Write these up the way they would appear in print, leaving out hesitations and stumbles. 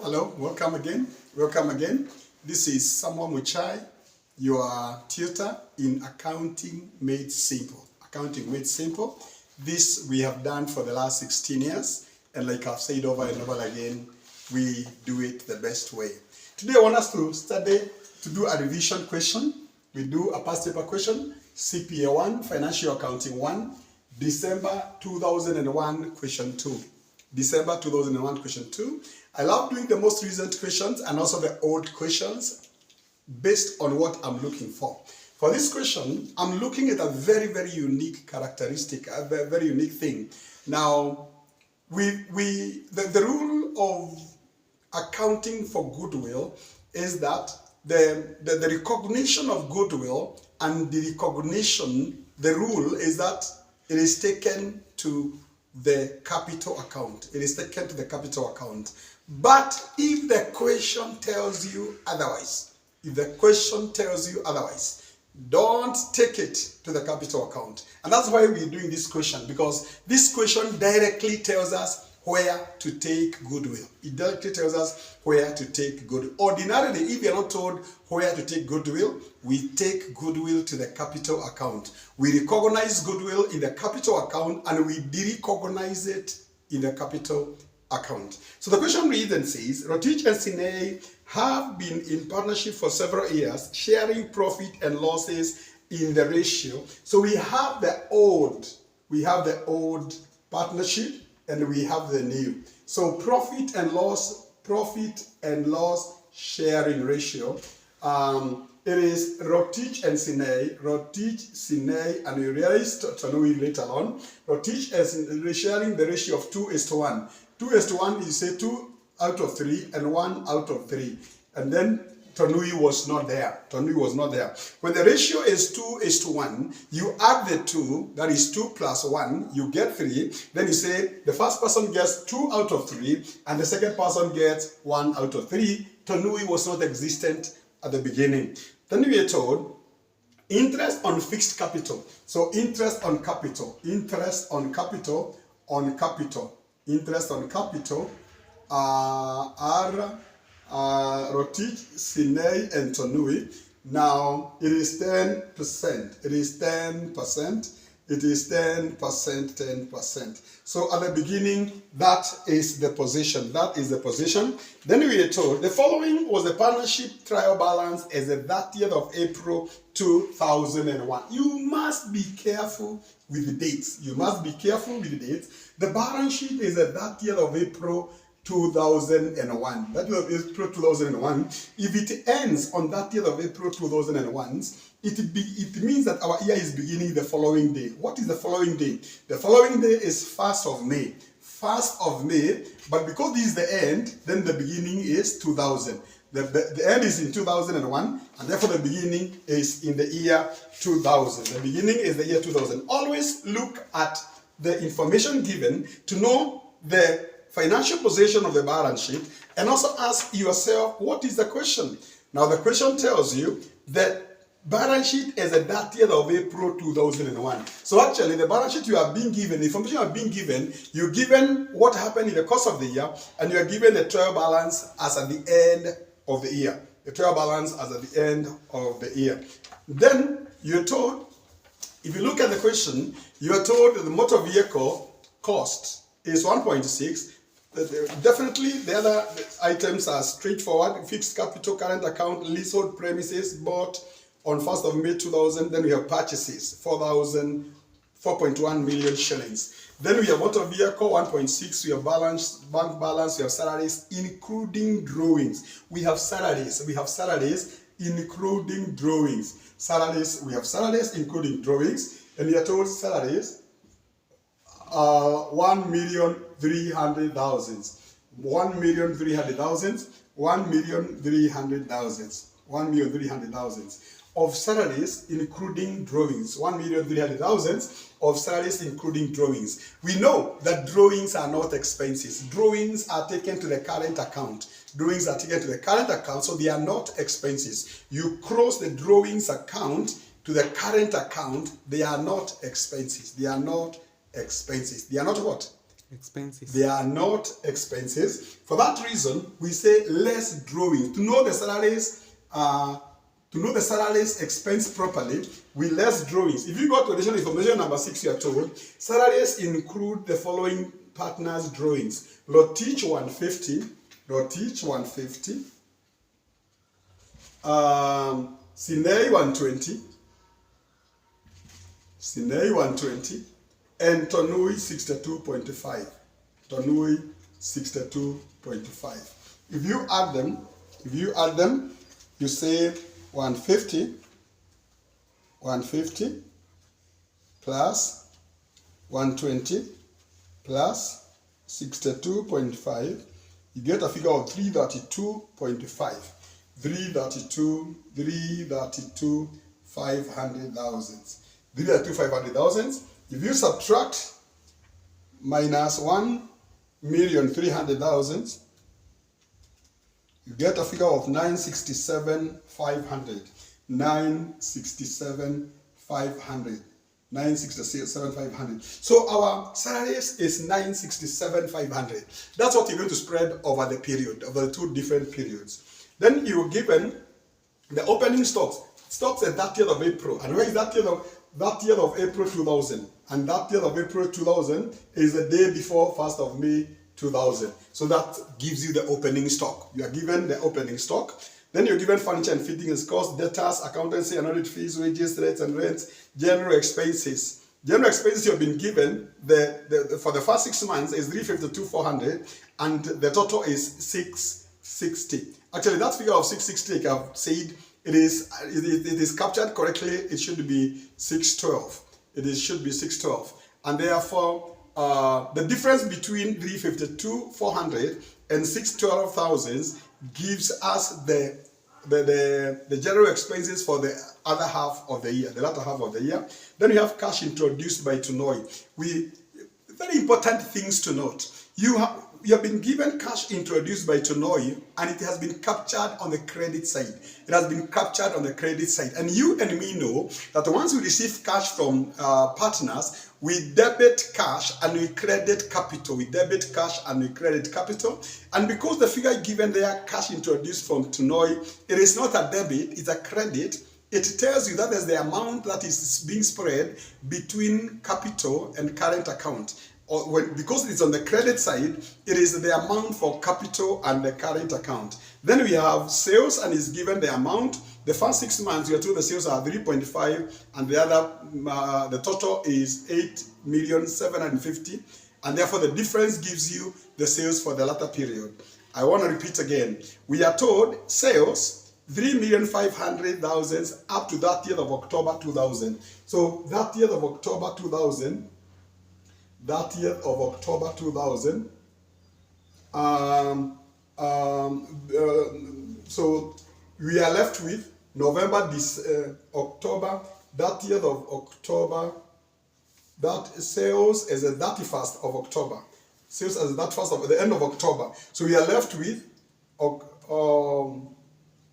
Hello, welcome again. This is Samuel Muchai, your tutor in Accounting Made Simple. Accounting Made Simple. This we have done for the last 16 years, and like I've said over and over again, we do it the best way. Today I want us to do a revision question. We do a past paper question, CPA1, Financial Accounting 1, December 2001, question 2. December 2001, question 2. I love doing the most recent questions and also the old questions based on what I'm looking for. For this question, I'm looking at a very, very unique characteristic, a very unique thing. Now, the rule of accounting for goodwill is that the recognition of goodwill and the rule is that it is taken to the capital account. It is taken to the capital account. But if the question tells you otherwise, don't take it to the capital account. And that's why we're doing this question, because this question directly tells us where to take goodwill. It directly tells us where to take goodwill. Ordinarily, if you're not told where to take goodwill, we take goodwill to the capital account. We recognize goodwill in the capital account and we de-recognize it in the capital account. So the question reads and says, Rotich and Sinei have been in partnership for several years, sharing profit and losses in the ratio. So we have the old partnership and we have the new. So profit and loss sharing ratio. It is Rotich and Sinei, and we realize Tanui later on. Rotich is sharing the ratio of 2:1. 2:1 is say 2 out of 3 and 1 out of 3. And then Tanui was not there. When the ratio is 2:1, you add the 2, that is 2 plus 1, you get 3. Then you say the first person gets 2 out of 3 and the second person gets 1 out of 3. Tanui was not existent at the beginning. Then we are told interest on fixed capital. So interest on capital are Rotich, Sinei, and Tanui. Now it is 10%. It is 10%. 10%. So at the beginning, that is the position. Then we are told the following was the partnership trial balance as the 30th of April 2001. You must be careful with the dates. The balance sheet is the 30th of April 2001. That was April 2001. If it ends on 30th of April 2001, it means that our year is beginning the following day. What is the following day? The following day is 1st of May. 1st of May, but because this is the end, then the beginning is 2000. The end is in 2001, and therefore the beginning is in the year 2000. The beginning is the year 2000. Always look at the information given to know the financial position of the balance sheet, and also ask yourself, what is the question? Now the question tells you that balance sheet is the 30th of April 2001. So actually the balance sheet you are being given, the information you are being given, you're given what happened in the course of the year, and you are given the trial balance as at the end of the year. Then you're told, if you look at the question, you are told that the motor vehicle cost is 1.6. Definitely the other items are straightforward. Fixed capital, current account, leasehold premises bought on 1st of May 2000. Then we have purchases, 4.1 million shillings. Then we have motor vehicle, 1.6. We have bank balance, we have salaries, including drawings. We have salaries, including drawings. We have salaries, including drawings. And we are told salaries, 1,300,000. 1,300,000 of salaries including drawings. 1,300,000 of salaries including drawings. We know that drawings are not expenses. Drawings are taken to the current account. So they are not expenses. You cross the drawings account to the current account. They are not expenses. They are not what? expenses. They are not expenses. For that reason, we say less drawing. To know the salaries expense properly, we less drawings. If you go to additional information number 6, you are told salaries include the following partners' drawings: Lotich 150, Sinei 120, and Tonui 62.5. Tonui 62.5. If you add them, you say 150 plus 120 plus 62.5, you get a figure of 332.5. 332 500,000. 332 If you subtract minus 1,300,000, you get a figure of 967,500. 967,500. So our salaries is 967,500. That's what you're going to spread over the period, over the 2 different periods. Then you were given the opening stocks. Stocks at that year of April. And where is that year of April 2000? And that year of April 2000 is the day before 1st of May 2000. So that gives you the opening stock. You are given the opening stock. Then you're given furniture and fittings, costs, debtors, accountancy and audit fees, wages, rates and rents, general expenses. General expenses you've been given for the first 6 months is 352,400, and the total is 660. Actually, that figure of 660, like I've said, it is captured correctly. It should be 612. Should be 612, and therefore the difference between 352,400 and 612,000 gives us the general expenses for the other half of the year, the latter half of the year. Then we have cash introduced by Tunoi. Very important things to note. You have been given cash introduced by Tunoi, and it has been captured on the credit side. It has been captured on the credit side. And you and me know that once we receive cash from partners, we debit cash and we credit capital. We debit cash and we credit capital. And because the figure given there, cash introduced from Tunoi, it is not a debit, it's a credit. It tells you that there's the amount that is being spread between capital and current account. Because it's on the credit side, it is the amount for capital and the current account. Then we have sales, and is given the amount. The first 6 months, you are told the sales are 3.5, and the total is 8,750,000, and therefore the difference gives you the sales for the latter period. I want to repeat again. We are told sales 3,500,000 up to that year of October 2000. So that year of October 2000. So we are left with November, October, that year of October, that sales is the 31st of October. Sales as the 31st of the end of October. So we are left with,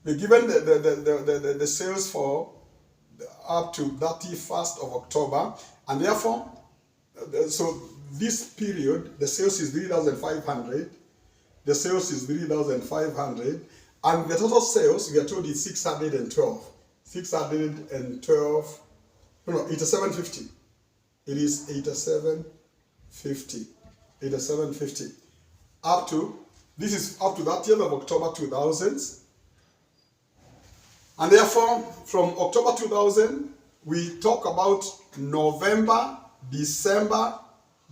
we're given the sales for up to 31st of October, and therefore, so this period, the sales is 3,500. The sales is 3,500. And the total sales, we are told, is 612. 612. No, 8750. It is 8750. 8750. This is up to that year of October 2000. And therefore, from October 2000, we talk about November, December,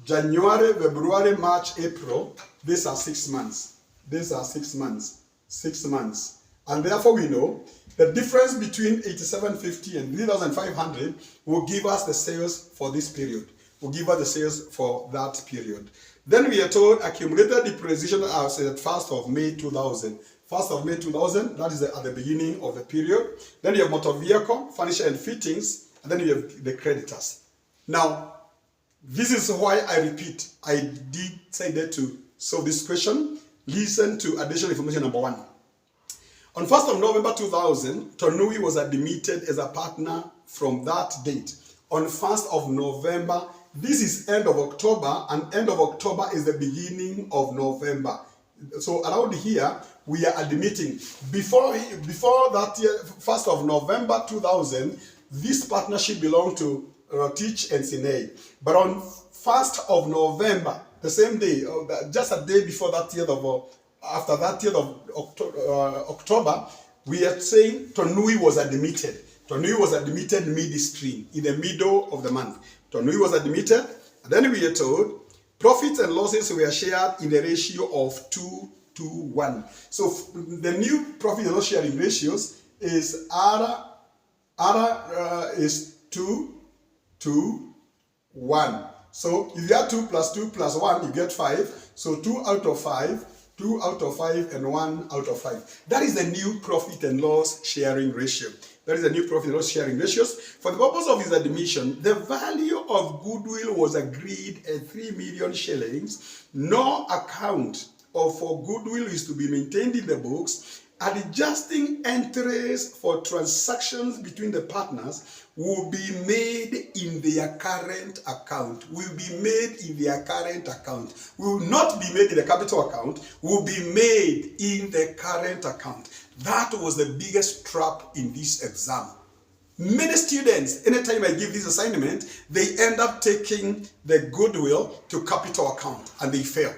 January, February, March, April. These are 6 months. 6 months. And therefore we know the difference between 8750 and 3,500 will give us the sales for this period. Will give us the sales for that period. Then we are told accumulated depreciation as at 1st of May 2000. 1st of May 2000, that is at the beginning of the period. Then you have motor vehicle, furniture and fittings, and then you have the creditors. Now, this is why I repeat, I did say that to solve this question. Listen to additional information number 1. On 1st of November 2000, Tonui was admitted as a partner from that date. On 1st of November, this is end of October, and end of October is the beginning of November. So around here, we are admitting, before that year, 1st of November 2000, this partnership belonged to Rotich and Sinei. But on 1st of November, the same day, just a day before that year after that year of October, we are saying Tonui was admitted. Tonui was admitted midstream, in the middle of the month. Tonui was admitted, and then we are told profits and losses were shared in the ratio of 2:1. So the new profit and loss sharing ratios is R is 2:1. So if you add 2 plus 2 plus 1, you get 5. So 2 out of 5, 2 out of 5, and 1 out of 5. That is the new profit and loss sharing ratio. That is the new profit and loss sharing ratios. For the purpose of his admission, the value of goodwill was agreed at 3 million shillings. No account for goodwill is to be maintained in the books. Adjusting entries for transactions between the partners will be made in their current account. Will be made in their current account. Will not be made in the capital account. Will be made in the current account. That was the biggest trap in this exam. Many students, anytime I give this assignment, they end up taking the goodwill to capital account and they fail.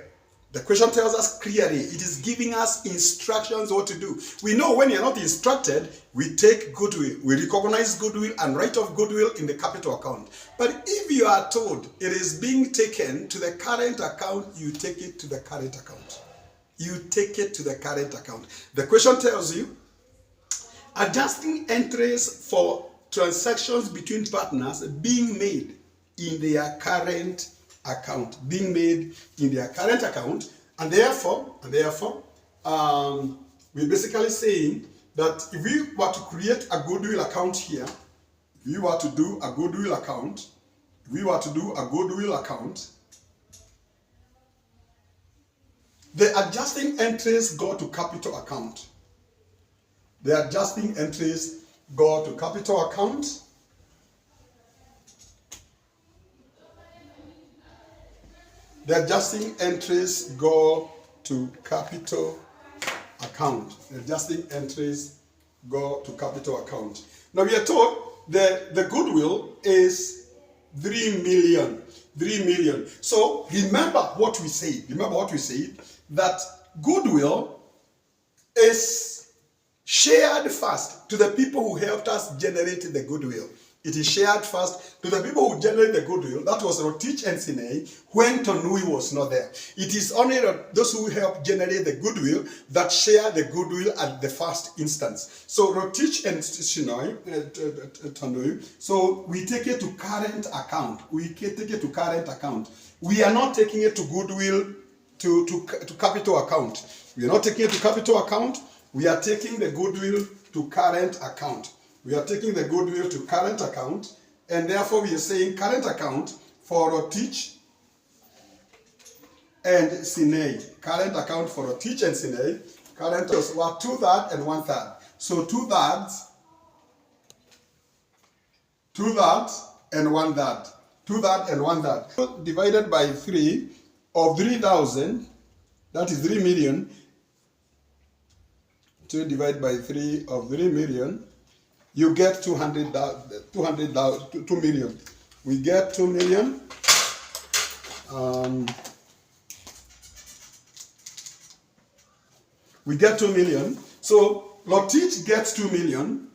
The question tells us clearly, it is giving us instructions what to do. We know when you're not instructed, we take goodwill, we recognize goodwill and write off goodwill in the capital account. But if you are told it is being taken to the current account, you take it to the current account. You take it to the current account. The question tells you, adjusting entries for transactions between partners being made in their current account, we're basically saying that if we were to create a goodwill account here, if we were to do a goodwill account, the adjusting entries go to capital account. The adjusting entries go to capital account. The adjusting entries go to capital account. The adjusting entries go to capital account. Now we are told the goodwill is 3 million. 3 million. So remember what we said. That goodwill is shared first to the people who helped us generate the goodwill. It is shared first to the people who generate the goodwill. That was Rotich and Sinei when Tonui was not there. It is only those who helped generate the goodwill that share the goodwill at the first instance. So Rotich and Sinei, Tonui, so we take it to current account. We are not taking it to goodwill to capital account. We are not taking it to capital account. We are taking the goodwill to current account. And therefore we are saying current account for Rotich and Sinei. Current account for Rotich and Sinei. Current were 2/3 and 1/3. So 2/3 and 1/3. 2/3 and 1/3. Divided by 3 of 3,000, that is 3 million. 2 divided by 3 of 3 million. You get 2 million. We get 2 million. We get 2 million. So Rotich gets 2 million.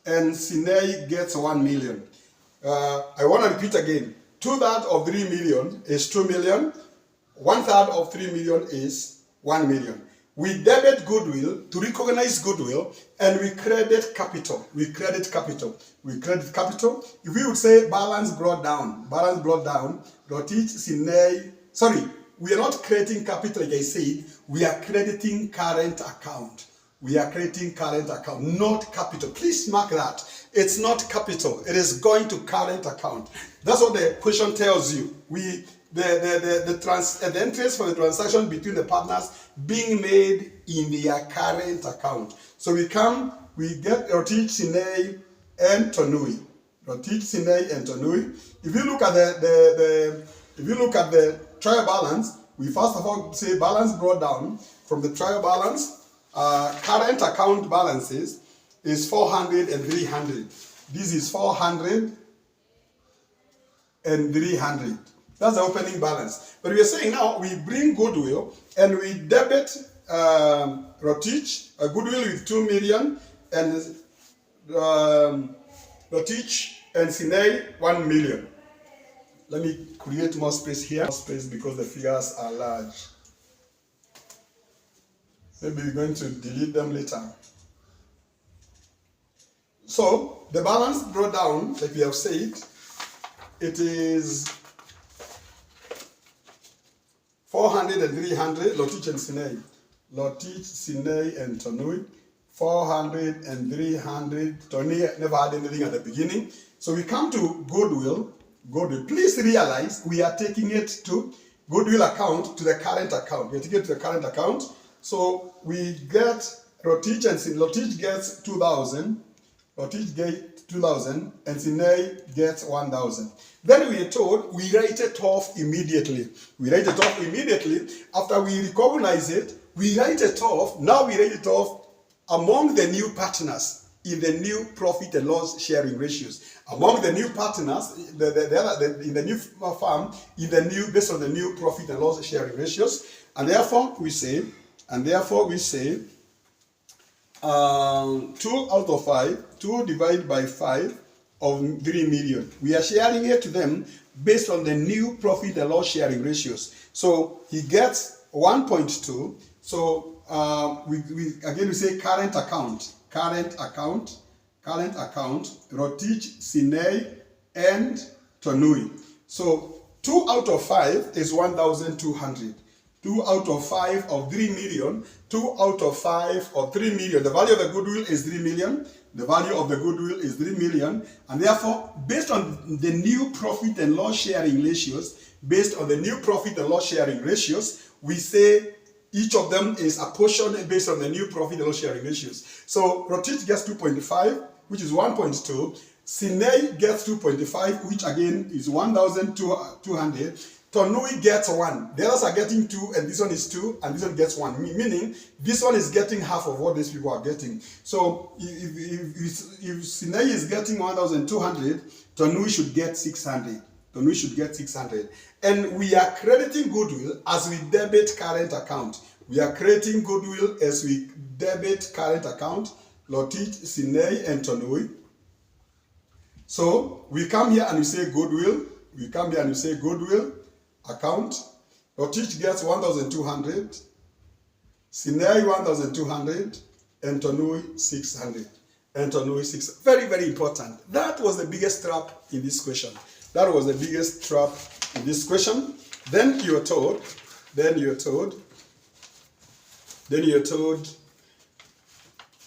And Sinei gets 1 million. I want to repeat again. 2/3 of 3 million is 2 million. 1/3 of 3 million is 1 million. We debit goodwill to recognize goodwill, and we credit capital. If we would say balance brought down, Rotich, Sinei, we are not creating capital like I said, we are crediting current account. Not capital. Please mark that. It's not capital. It is going to current account. That's what the question tells you. The entries for the transaction between the partners being made in their current account. So we get Rotich, Sinei, and Tonui. Rotich, Sinei, and Tonui. If you look at the trial balance, we first of all say balance brought down from the trial balance. Current account balances is 400 and 300. This is 400 and 300. That's the opening balance. But we are saying now we bring goodwill and we debit Rotich, goodwill with 2 million, and Rotich and Sinei 1 million. Let me create more space here. More space because the figures are large. Maybe we're going to delete them later. So the balance brought down, like we have said, it is 400 and 300, Rotich and Sinei. Rotich, Sinei, and Tonui. 400 and 300. Tonui never had anything at the beginning. So we come to goodwill. Goodwill. Please realize we are taking it to goodwill account to the current account. We are taking it to the current account. So we get Rotich and Sinei. Rotich gets 2,000. Rotich gets 2,000 and Sinei gets 1,000. Then we are told we write it off immediately. We write it off immediately. After we recognize it, we write it off. Now we write it off among the new partners in the new profit and loss sharing ratios. Among the new partners, in the new firm, based on the new profit and loss sharing ratios. And therefore we say, 2 out of 5, 2 divided by 5 of 3 million. We are sharing it to them based on the new profit and loss sharing ratios. So he gets 1.2. So we say current account, Rotich, Sinei, and Tonui. So 2 out of 5 is 1,200. 2 out of 5 of 3 million, 2 out of 5 of 3 million. The value of the goodwill is 3 million. The value of the goodwill is 3 million. And therefore, based on the new profit and loss sharing ratios, we say each of them is apportioned based on the new profit and loss sharing ratios. So Rotich gets 2.5, which is 1.2. Sinei gets 2.5, which again is 1,200. Tonui gets 1. The others are getting 2, and this one is 2, and this one gets 1. Meaning, this one is getting half of what these people are getting. So, if Sinei is getting 1,200, Tonui should get 600. And we are crediting goodwill as we debit current account. Rotich, Sinei, and Tonui. So, we come here and we say goodwill. Account. Rotich gets 1,200, Sinei 1,200, and Tonui 600. Very, very important. That was the biggest trap in this question. Then you're told,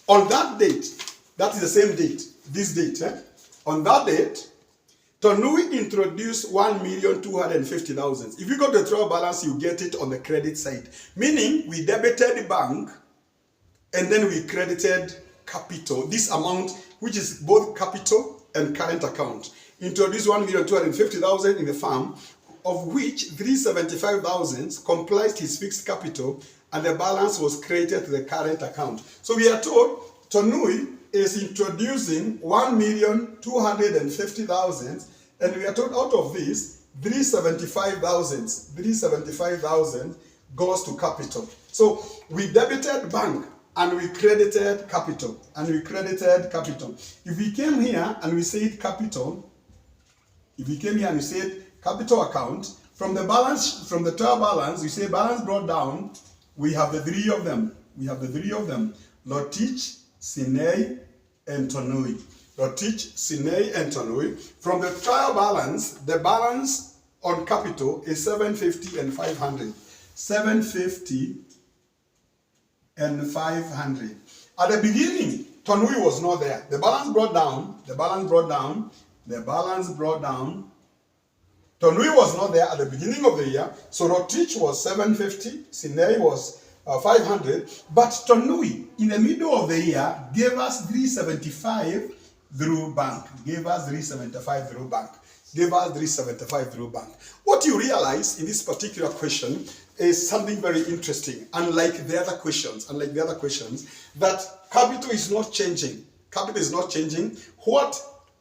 on that date, that is the same date, this date, on that date, Tonui introduced 1,250,000. If you go to the trial balance, you get it on the credit side. Meaning, we debited the bank and then we credited capital. This amount, which is both capital and current account, introduced 1,250,000 in the firm, of which 375,000 comprised his fixed capital, and the balance was credited to the current account. So we are told Tonui is introducing 1,250,000, and we are told out of this 375,000 goes to capital. So we debited bank and we credited capital. If we came here and we said capital, capital account, from the trial balance, we say balance brought down, we have the 3 of them. Rotich, Sinei, and Tonui. From the trial balance, the balance on capital is 750 and 500. 750 and 500. At the beginning, Tonui was not there. The balance brought down. Tonui was not there at the beginning of the year. So Rotich was 750, Sinei was 500, but Tonui in the middle of the year gave us 375, through bank. Gave us 375 through bank. Gave us 375 through bank. What you realize in this particular question is something very interesting. Unlike the other questions, that capital is not changing. Capital is not changing. What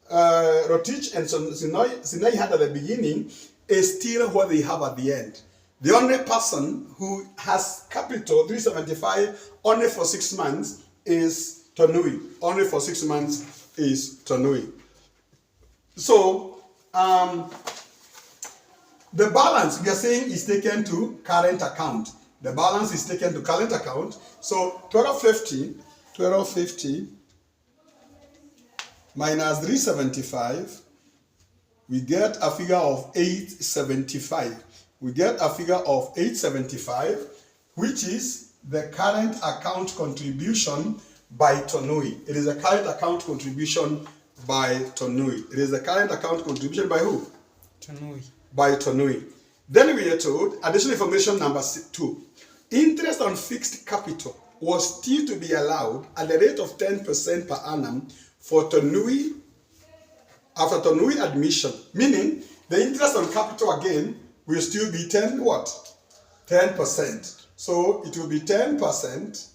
Rotich and Sinai had at the beginning is still what they have at the end. The only person who has capital 375 only for 6 months is Tonui. Only for 6 months is Tonui. So the balance we are saying is taken to current account. The balance is taken to current account. So 1250 minus 375, we get a figure of 875. We get a figure of 875, which is the current account contribution by Tonui. It is a current account contribution by Tonui. It is the current account contribution by who? Tonui. By Tonui. Then we are told, additional information number 2. Interest on fixed capital was still to be allowed at the rate of 10% per annum for Tonui after Tonui admission. Meaning, the interest on capital again will still be 10%. So it will be 10%.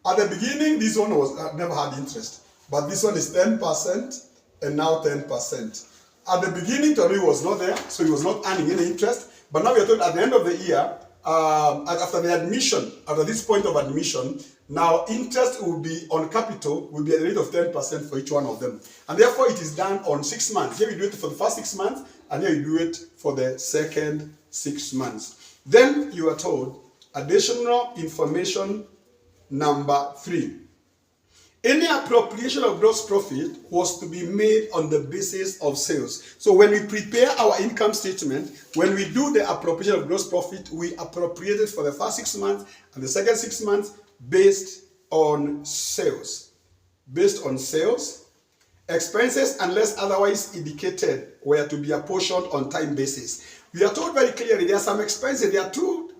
At the beginning, this one was never had interest. But this one is 10% and now 10%. At the beginning, Tonui was not there, so he was not earning any interest. But now we are told at the end of the year, after the admission, after this point of admission, now interest will be on capital will be at the rate of 10% for each one of them. And therefore, it is done on 6 months. Here we do it for the first 6 months, and here you do it for the second 6 months. Then you are told additional information number 3. Any appropriation of gross profit was to be made on the basis of sales. So when we prepare our income statement, when we do the appropriation of gross profit, we appropriate it for the first 6 months and the second 6 months based on sales. Based on sales, expenses, unless otherwise indicated, were to be apportioned on time basis. We are told very clearly there are some expenses. There are 2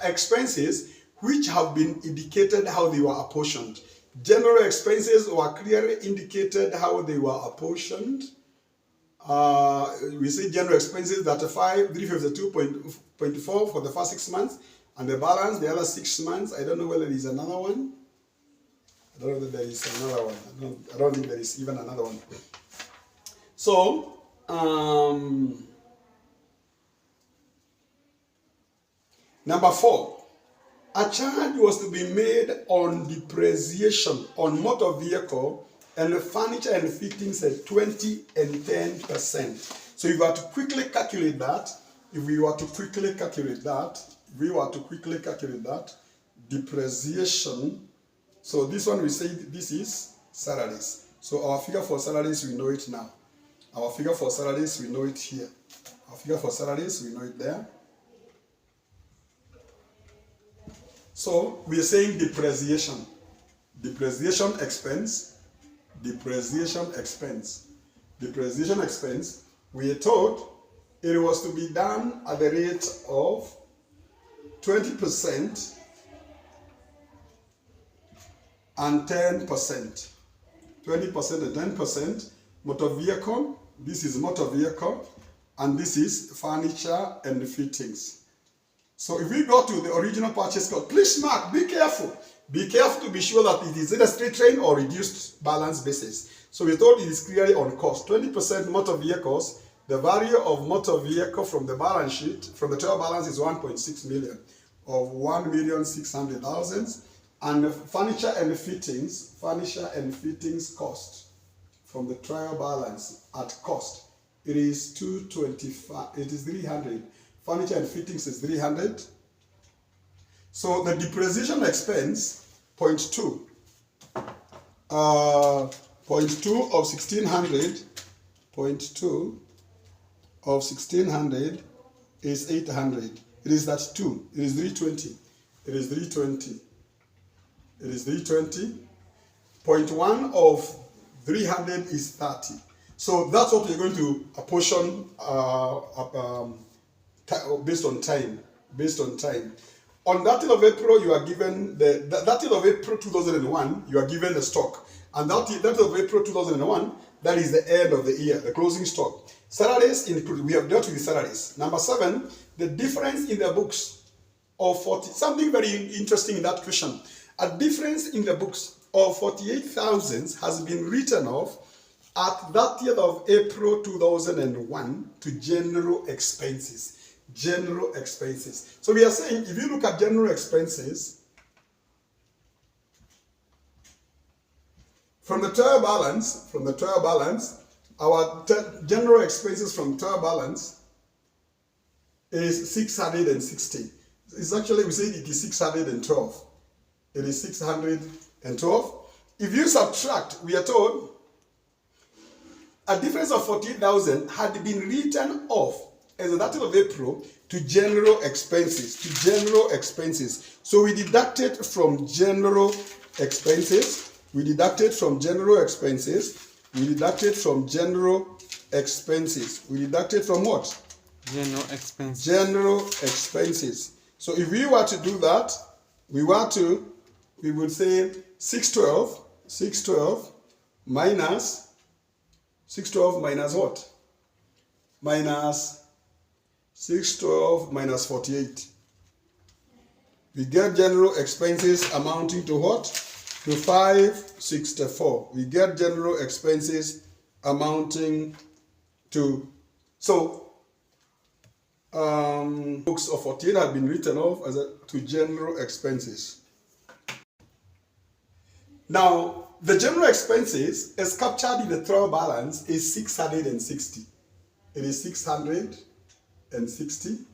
expenses which have been indicated how they were apportioned. General expenses were clearly indicated how they were apportioned. We see general expenses that are 352.4 for the first 6 months, and the balance the other 6 months. I don't know whether there is another one. I don't know whether there is another one. I don't think there is even another one. So, number 4. A charge was to be made on depreciation on motor vehicle and furniture and fittings at 20 and 10%. So if we were to quickly calculate that, depreciation. So this one we say this is salaries. So our figure for salaries, we know it now. Our figure for salaries, we know it here. Our figure for salaries, we know it there. So we are saying depreciation. Depreciation expense. Depreciation expense. Depreciation expense. We are told it was to be done at the rate of 20% and 10%. 20% and 10%. Motor vehicle. This is motor vehicle. And this is furniture and fittings. So if we go to the original purchase cost, please mark, be careful. Be careful to be sure that it is either straight train or reduced balance basis. So we thought it is clearly on cost. 20% motor vehicles, the value of motor vehicle from the balance sheet, from the trial balance is 1.6 million, of 1,600,000. And furniture and fittings cost from the trial balance at cost, it is 225, it is 300. Furniture and fittings is 300. So the depreciation expense, 0.2. 0.2 of 1,600. 0.2 of 1,600 is 800. It is that 2. It is 320. It is 320. It is 320. 0.1 of 300 is 30. So that's what we're going to apportion based on time. On 30th of April, you are given the 30th of April 2001, you are given the stock. And that of April 2001, that is the end of the year, the closing stock. Salaries included. We have dealt with the salaries. Number 7, the difference in the books of 40. Something very interesting in that question. A difference in the books of 48,000 has been written off at 30th of April 2001 to general expenses. General expenses. So we are saying, if you look at general expenses, from the trial balance, our general expenses from trial balance is 660. It's actually, we said it is 612. It is 612. If you subtract, we are told a difference of 48,000 had been written off as a 30th of April to general expenses. So we deducted from general expenses. We deducted from general expenses. We deducted from what? General expenses. General expenses. So if we were to do that, we would say 612 minus what? Minus 612 minus 48. We get general expenses amounting to what? To 564. We get general expenses amounting to, books of 48 have been written off to general expenses. Now, the general expenses as captured in the trial balance is 660. It is 660.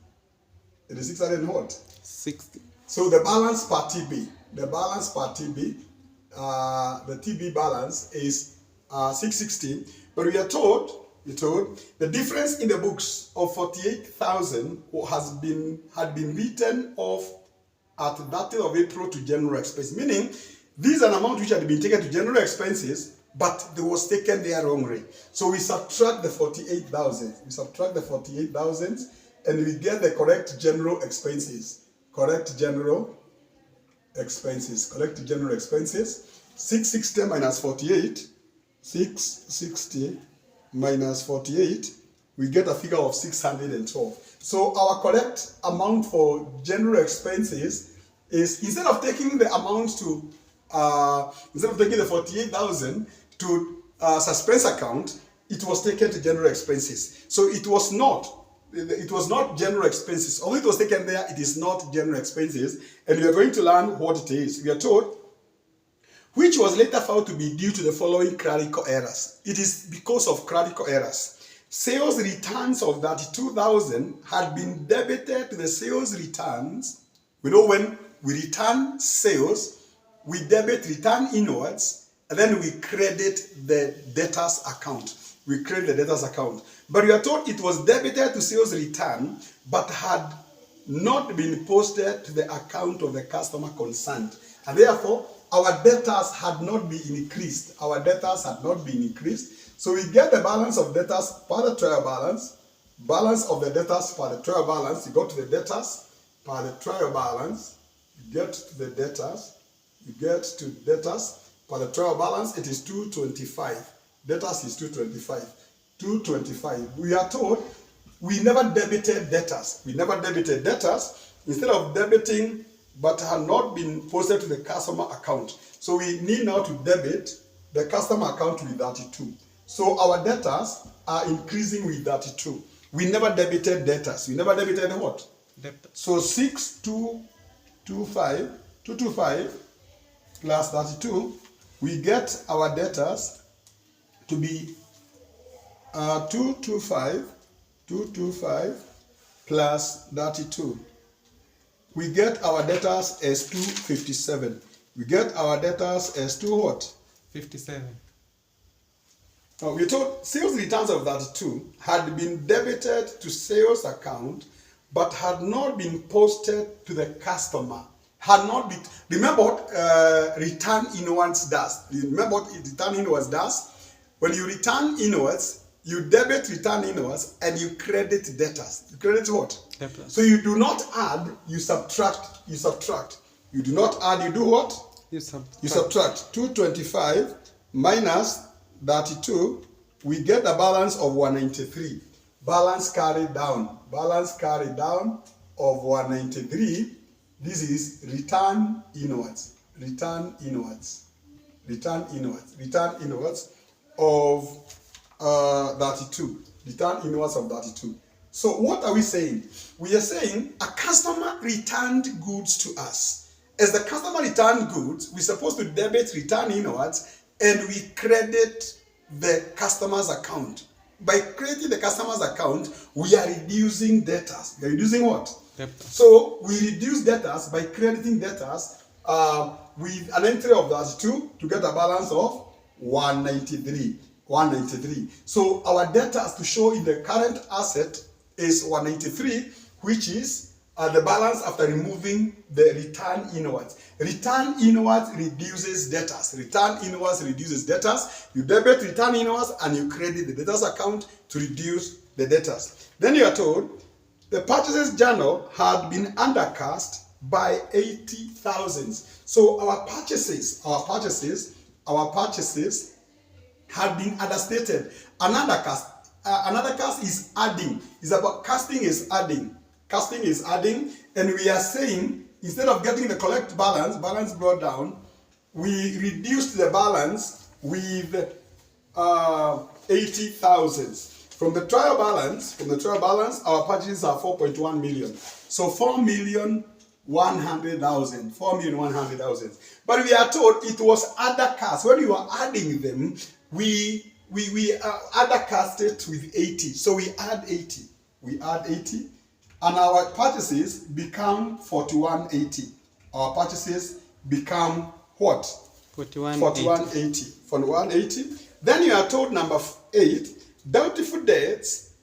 It is 600 and what? 60. So the balance per TB, the TB balance is 660. But we are told, the difference in the books of 48,000 had been written off at 30th of April to general expenses, meaning this is an amount which had been taken to general expenses, but it was taken there wrongly. So we subtract the 48,000. And we get the correct general expenses. 660 minus 48. 660 minus 48. We get a figure of 612. So our correct amount for general expenses is, instead of taking the amount to instead of taking the 48,000 to suspense account, it was taken to general expenses. So it was not general expenses. Although it was taken there, it is not general expenses. And we are going to learn what it is. We are told, which was later found to be due to the following clerical errors. It is because of clerical errors. Sales returns of 32,000 had been debited to the sales returns. We know when we return sales, we debit return inwards, and then we credit the debtors account. But we are told it was debited to sales return, but had not been posted to the account of the customer concerned. And therefore, our debtors had not been increased. So we get the balance of debtors per the trial balance. Balance of the debtors per the trial balance. You go to the debtors per the trial balance. You get to the debtors. Per the trial balance, it is 225. Debtors is 225. 225. We are told we never debited debtors. Instead of debiting but had not been posted to the customer account. So we need now to debit the customer account with 32. So our debtors are increasing with 32. We never debited debtors. We never debited what? Debtors. So 225 plus 32, we get our debtors to be 225 plus 32. We get our debtors as 257. We get our debtors as 2 what? 57. Now we're told sales returns of 32 had been debited to sales account, but had not been posted to the customer. Had not been. Remember what return inwards does. Remember what return inwards does? When you return inwards, you debit return inwards and you credit debtors. You credit what? Debtors. So you do not add, you subtract. You do not add, you do what? You subtract. You subtract. 225 minus 32, we get a balance of 193. Balance carried down. Balance carried down of 193. This is return inwards. Return inwards. Return inwards. Return inwards of 32. Return inwards of 32. So what are we saying? We are saying a customer returned goods to us. As the customer returned goods, we're supposed to debit return inwards and we credit the customer's account. By crediting the customer's account, we are reducing debtors. We are reducing what? Debtors. So we reduce debtors by crediting debtors with an entry of 32 to get a balance of 193. 193. So our debtors to show in the current asset is 193, which is the balance after removing the return inwards. Return inwards reduces debtors. Return inwards reduces debtors. You debit return inwards and you credit the debtors account to reduce the debtors. Then you are told the purchases journal had been undercast by 80,000. So our purchases had been understated. Another cast is adding. It's about casting is adding. Casting is adding, and we are saying instead of getting the correct balance brought down, we reduced the balance with 80,000. From the trial balance, our purchases are 4.1 million. So 4,100,000. 4,100,000. But we are told it was other casts. When you are adding them, we other cast it with 80. So we add 80. We add 80. And our purchases become 4180. Our purchases become what? 4180. 4180. Then you are told number 8, doubtful debts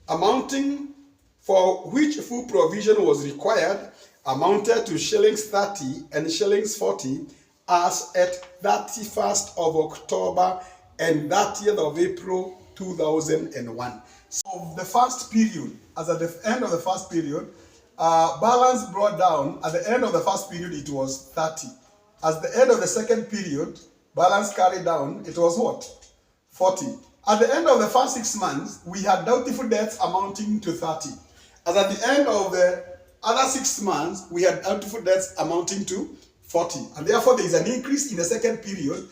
amounting for which full provision was required amounted to shillings 30 and shillings 40 as at 31st of October and 30th of April 2001. So the first period, as at the end of the first period, balance brought down, at the end of the first period it was 30. At the end of the second period, balance carried down, it was what? 40. At the end of the first 6 months, we had doubtful debts amounting to 30. As at the end of the other 6 months, we had doubtful debts amounting to 40. And therefore, there is an increase in the second period.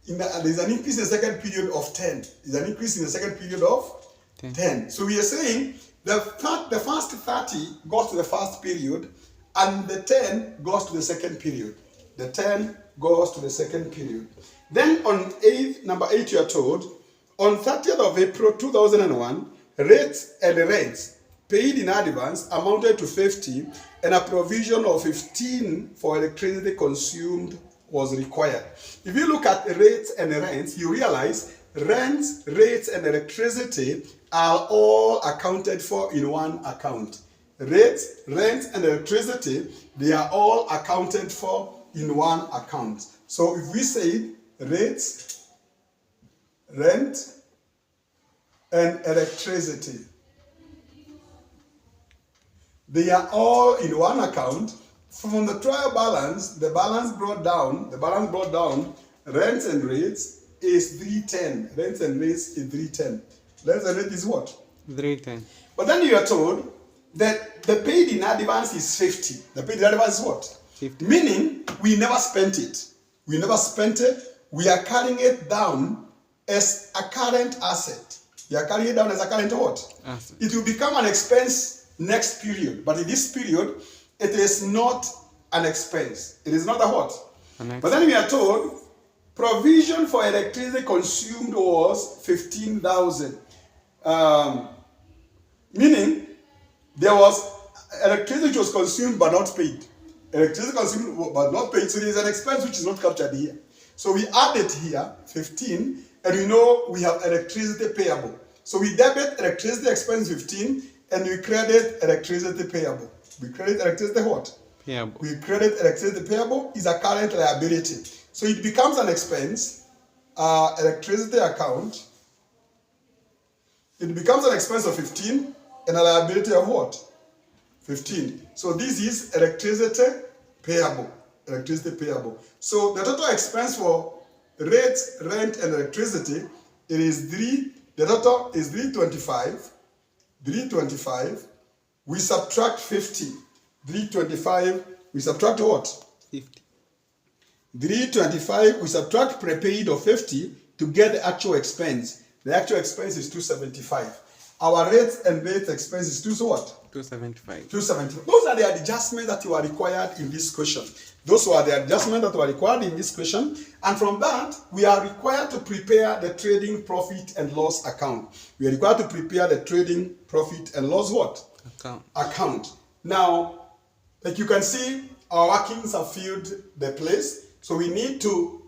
There is an increase in the second period of 10. There is an increase in the second period of 10. So we are saying the first 30 goes to the first period and the 10 goes to the second period. The 10 goes to the second period. Then on number 8, you are told, on 30th of April 2001, rates and rents paid in advance amounted to 50 and a provision of 15 for electricity consumed was required. If you look at rates and rents, you realize rents, rates, and electricity are all accounted for in one account. Rates, rent, and electricity, they are all accounted for in one account. So if we say rates, rent, and electricity, they are all in one account. From the trial balance, the balance brought down, rents and rates is 310. Rents and rates is 310. Rents and rates is what? 310. But then you are told that the paid in advance is 50. The paid in advance is what? 50. Meaning we never spent it. We never spent it. We are carrying it down as a current asset. You are carrying it down as a current what? Asset. It will become an expense next period. But in this period, it is not an expense. It is not a what? But then we are told provision for electricity consumed was 15,000. Meaning there was electricity which was consumed but not paid. Electricity consumed but not paid. So there is an expense which is not captured here. So we added here 15, and we know we have electricity payable. So we debit electricity expense 15 and we credit electricity payable. We credit electricity what? Payable. We credit electricity payable is a current liability. So it becomes an expense, electricity account. It becomes an expense of 15 and a liability of what? 15. So this is electricity payable. Electricity payable. So the total expense for rates, rent, and electricity, it is the total is 325. 325. We subtract 50. 325, we subtract what? 50. 325, we subtract prepaid of 50 to get the actual expense. The actual expense is 275. Our rates and rate expense is 2 what? 275. 270. Those are the adjustments that were required in this question. Those were the adjustments that were required in this question. And from that, we are required to prepare the trading profit and loss account. We are required to prepare the trading profit and loss what? Account. Now, like you can see, our workings have filled the place. So we need to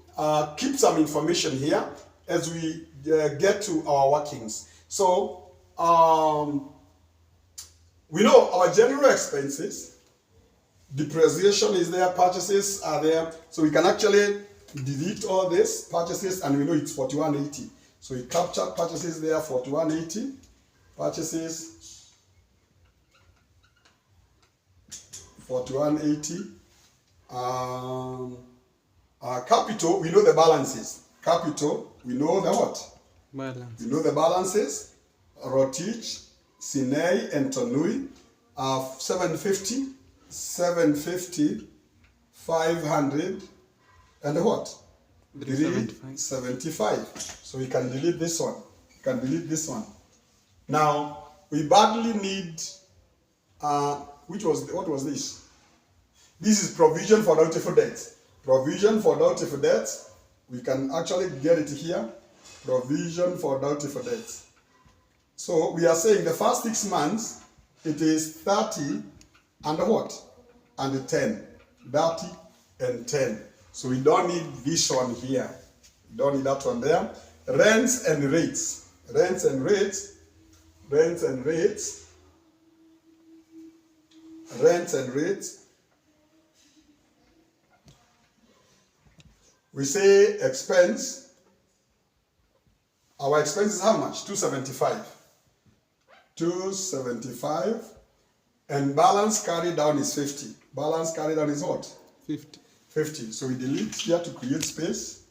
keep some information here as we get to our workings. So, we know our general expenses, depreciation is there, purchases are there. So we can actually delete all this, purchases, and we know it's 4180. So we capture purchases there, 4180. Purchases, 4180. Capital, we know the balances. Capital, we know the what? Balance. We know the balances. Rotich, Sinei, and Tonui are 750, 750, 500, and what? 375. So we can delete this one. We can delete this one. Now, we badly need, what was this? This is provision for doubtful debts. Provision for doubtful debts. We can actually get it here. Provision for doubtful debts. So we are saying the first 6 months, it is 30 and what? And 10. 30 and 10. So we don't need this one here. We don't need that one there. Rents and rates. Rents and rates. Rents and rates. Rents and rates. We say expense. Our expense is how much? 275. 275. And balance carried down is 50. Balance carried down is what? 50. 50. So we delete here to create space.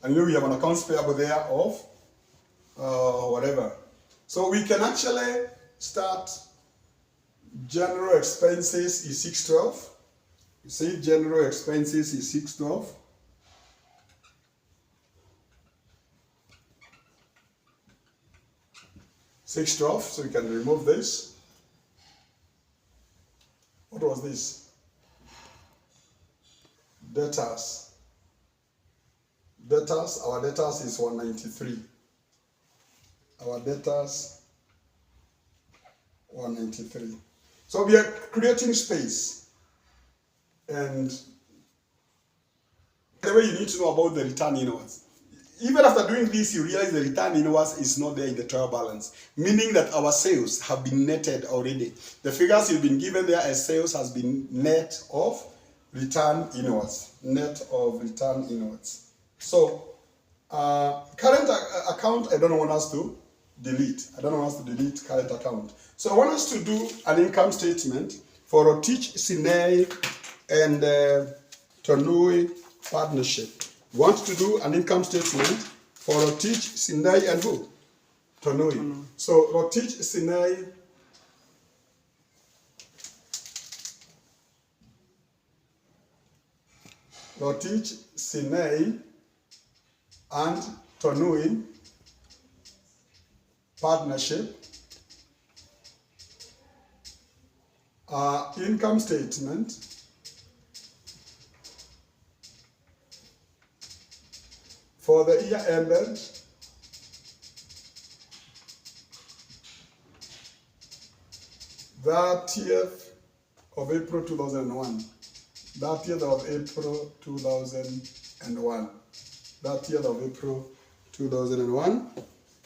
And here we have an accounts payable there of whatever. So we can actually start general expenses is 612. You see general expenses is 612. So we can remove this. What was this? Debtors. Debtors, our debtors is 193. Our debtors, 193. So we are creating space. And the way you need to know about the return inwards. Even after doing this, you realize the return inwards is not there in the trial balance, meaning that our sales have been netted already. The figures you've been given there as sales has been net of return inwards. Net of return inwards. So, current account, I don't want us to delete. I don't want us to delete current account. So I want us to do an income statement for Rotich, Sinei, and Tonui Partnership. We want to do an income statement for Rotich, Sinei, and who? Tonui. So Rotich, Sinei, Rotich, Sinei, and Tonui Partnership. Income statement for the year ended /30th of April 2001. 30th of April 2001. 30th of April 2001.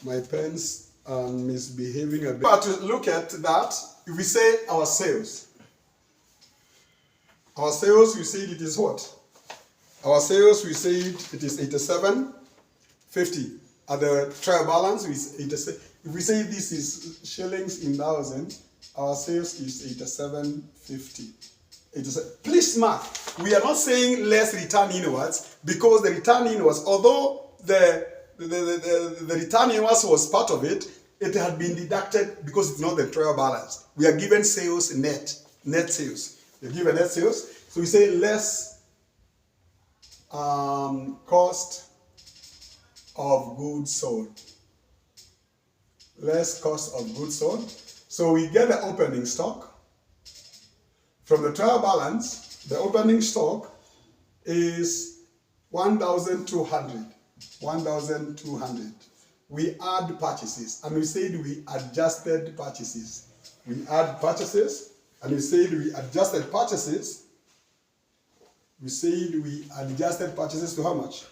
My pens are misbehaving a bit. But to look at that, if we say our sales. Our sales, we say it is what? Our sales, we say it is 87.50. At the trial balance, if we say this is shillings in thousand, our sales is 87.50. Please mark, we are not saying less return inwards, because the return inwards, although the return inwards was part of it, it had been deducted because it's not the trial balance. We are given sales net sales. We are given net sales. So we say less cost of goods sold. Less cost of goods sold. So we get the opening stock. From the trial balance, the opening stock is 1,200. 1,200. We add purchases, and we said we adjusted purchases. We add purchases, and we said we adjusted purchases. We said we adjusted purchases to how much?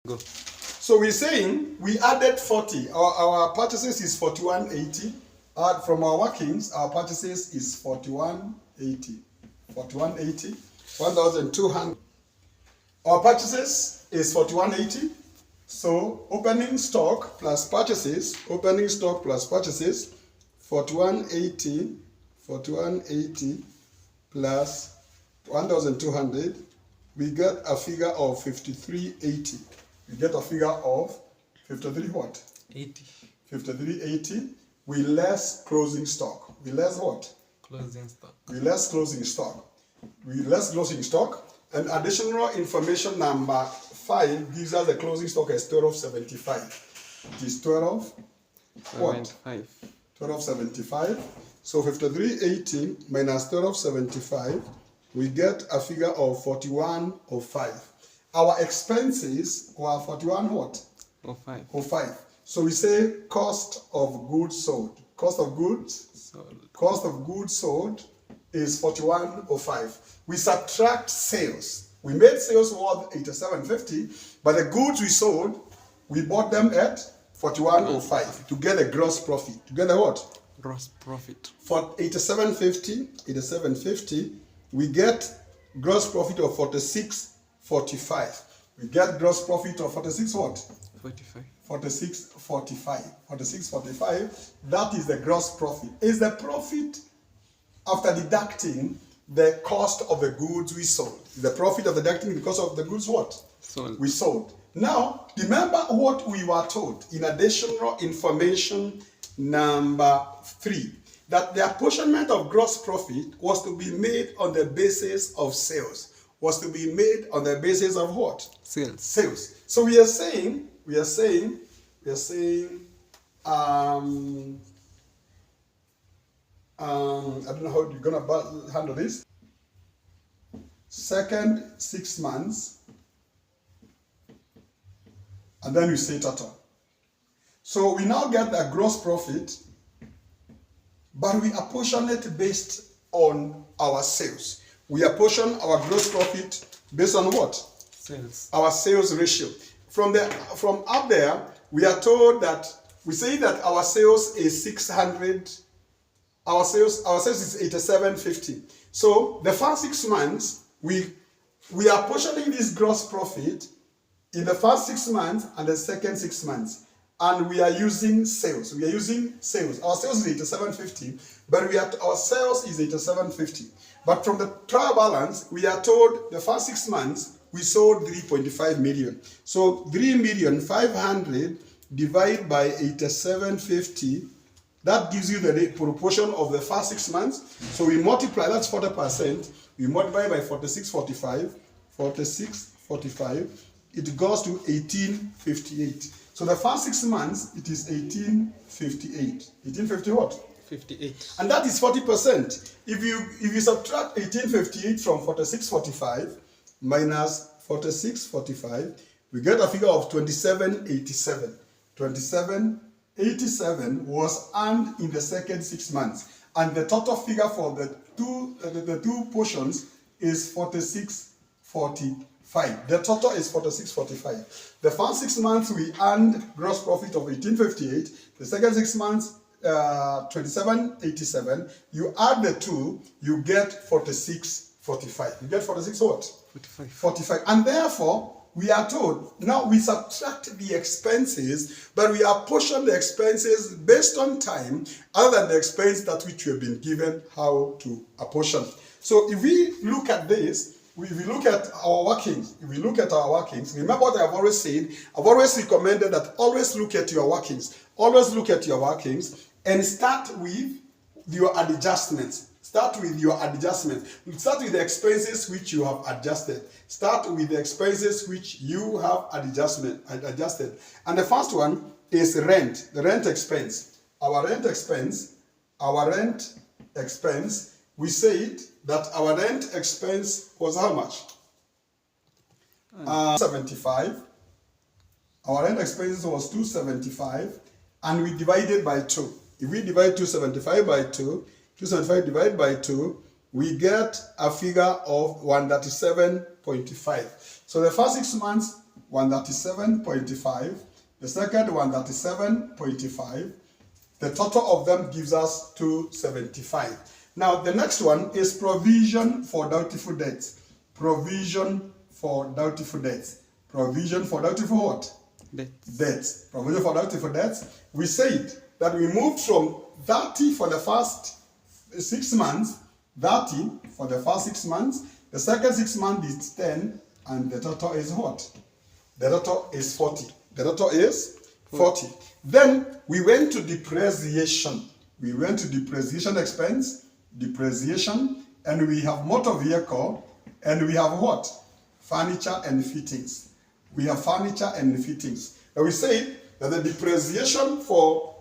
Go. So we're saying we added 40. Our purchases is 4180. From our workings, our purchases is 4180. 4180. 1,200. Our purchases is 4180. So opening stock plus purchases, 4180, 4180 plus 1,200, we get a figure of 5380. We get a figure of 53 what? 80. 5380. We less closing stock. We less what? Closing stock. We less closing stock. We less closing stock. And additional information number 5 gives us the closing stock as 1275. It is 12 what? 1275. So 5380 minus 1275, we get a figure of 4105. Our expenses were 41 what? 05. 05. So we say cost of goods sold. Cost of goods sold is 4105. We subtract sales. We made sales worth 8750, but the goods we sold, we bought them at 4105 to get a gross profit. To get a what? Gross profit. For 8750, we get gross profit of 4645. We get gross profit of 46 what? 45. 4645. That is the gross profit. Is the profit after deducting the cost of the goods we sold. The profit of deducting the cost of the goods what? Sold. We sold. Now, remember what we were told in additional information number 3, that the apportionment of gross profit was to be made on the basis of sales. Was to be made on the basis of what? Sales. Sales. So we are saying, I don't know how you're gonna handle this. Second 6 months, and then you say total. So we now get a gross profit, but we apportion it based on our sales. We apportion our gross profit based on what? Sales. Our sales ratio. From up there, we are told that we say that our sales is 600. Our sales is 8750. So the first 6 months, we are portioning this gross profit in the first 6 months and the second 6 months. And we are using sales. We are using sales. Our sales is 8750, but our sales is 8750. But from the trial balance, we are told the first 6 months we sold 3.5 million. So 3,500,000 divided by 8750, that gives you the proportion of the first 6 months. So we multiply, that's 40%. We multiply by 4645, it goes to 1858. So the first 6 months, it is 1858. 1850 what? 58. And that is 40%. If you subtract 1858 from 4645 minus 4645, we get a figure of 2787. 2787 was earned in the second 6 months, and the total figure for the two portions is 4645. The total is 4645. The first 6 months we earned gross profit of 1858. The second 6 months 2787. You add the two, you get 4645. You get 46 what? 45. 45. And therefore we are told, now we subtract the expenses, but we apportion the expenses based on time, other than the expense that which we have been given how to apportion. So if we look at this, if we look at our workings, remember what I've always said. I've always recommended that always look at your workings. Always look at your workings and start with your adjustments. Start with your adjustments. Start with the expenses which you have adjusted. Start with the expenses which you have adjusted. And the first one is rent, the rent expense. Our rent expense, we said that our rent expense was how much? 75. Our rent expenses was 275, and we divided by 2. If we divide 275 by 2, 275 divided by 2, we get a figure of 137.5. So the first 6 months, 137.5. The second, 137.5. The total of them gives us 275. Now, the next one is provision for doubtful debts. Provision for doubtful debts. Provision for doubtful what? Debts. Provision for doubtful debts. We said that we moved from 30 for the first 6 months, 30 for the first 6 months. The second 6 months is 10, and the total is what? The total is 40. The total is 40. Then we went to depreciation. We went to depreciation expense. Depreciation, and we have motor vehicle, and we have what? Furniture and fittings. We have furniture and fittings. And we say that the depreciation for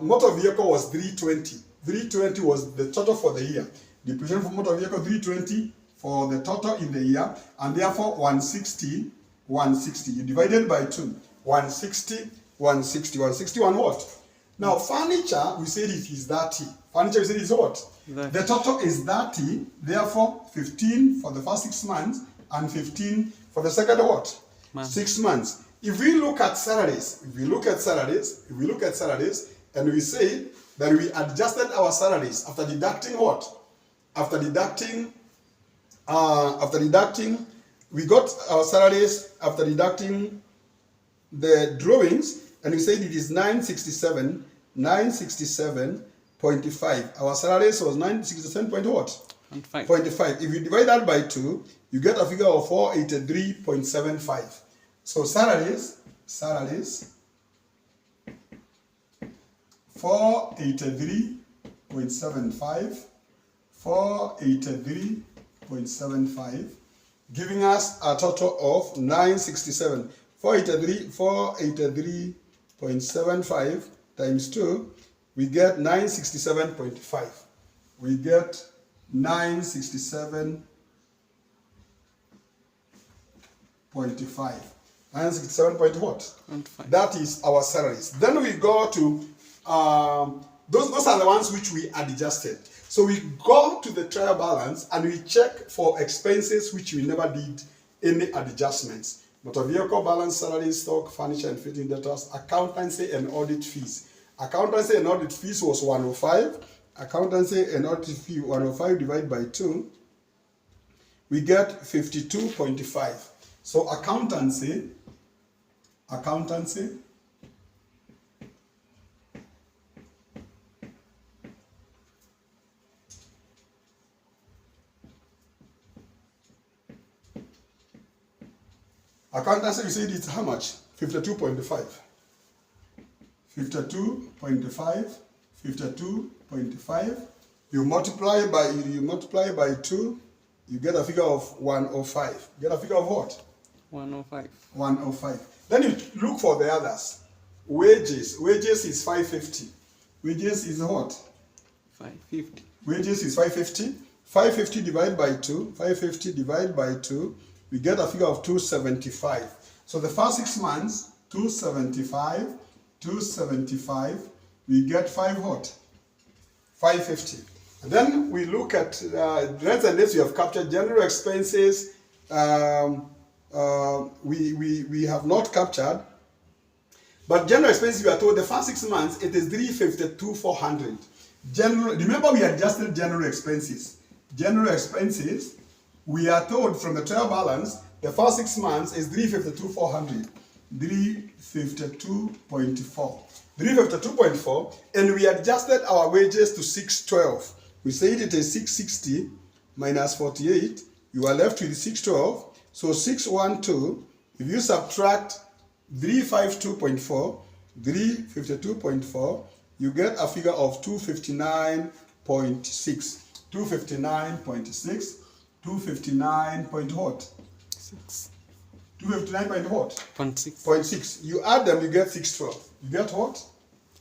motor vehicle was 320. 320 was the total for the year. Depreciation for motor vehicle 320 for the total in the year, and therefore 160. You divided by 2. 160 on what? Now, furniture, we said it is 30. Furniture, we said is what? The total is 30, therefore 15 for the first 6 months and 15 for the second what? 6 months. If we look at salaries, and we say that we adjusted our salaries after deducting what? After deducting, we got our salaries after deducting the drawings, and we said it is 967.5. Our salaries was 967 point what? 0.5. If you divide that by 2, you get a figure of 483.75. So salaries 483.75, giving us a total of 967. 483.75 times 2, we get 967.5. We get 967.5. 967 point what? That is our salaries. Then we go to those are the ones which we adjusted. So we go to the trial balance and we check for expenses which we never did any adjustments. Motor vehicle balance, salary, stock, furniture and fitting debtors, accountancy and audit fees. Accountancy and audit fees was 105. Accountancy and audit fee 105 divided by 2, we get 52.5. So accountancy Accountancy, you said it's how much? 52.5. 52.5. You multiply by 2, you get a figure of 105. Get a figure of what? 105. Then you look for the others. Wages is 550. Wages is what? 550. Wages is 550. 550 divided by 2. 550 divided by 2. We get a figure of 275. So the first 6 months, 275, we get 550. And then we look at rents and debts we have captured. General expenses, we have not captured. But general expenses, we are told the first 6 months, it is 352,400. Remember we adjusted general expenses. General expenses, we are told from the trial balance the first 6 months is 352,400. 352.4. 352.4, and we adjusted our wages to 612. We said it is 660 minus 48. You are left with 612. So 612. If you subtract 352.4, 352.4, you get a figure of 259.6. 259.6. 259 point what? 6. 259 point what? 0.6. 0.6. You add them, you get 612. You get what?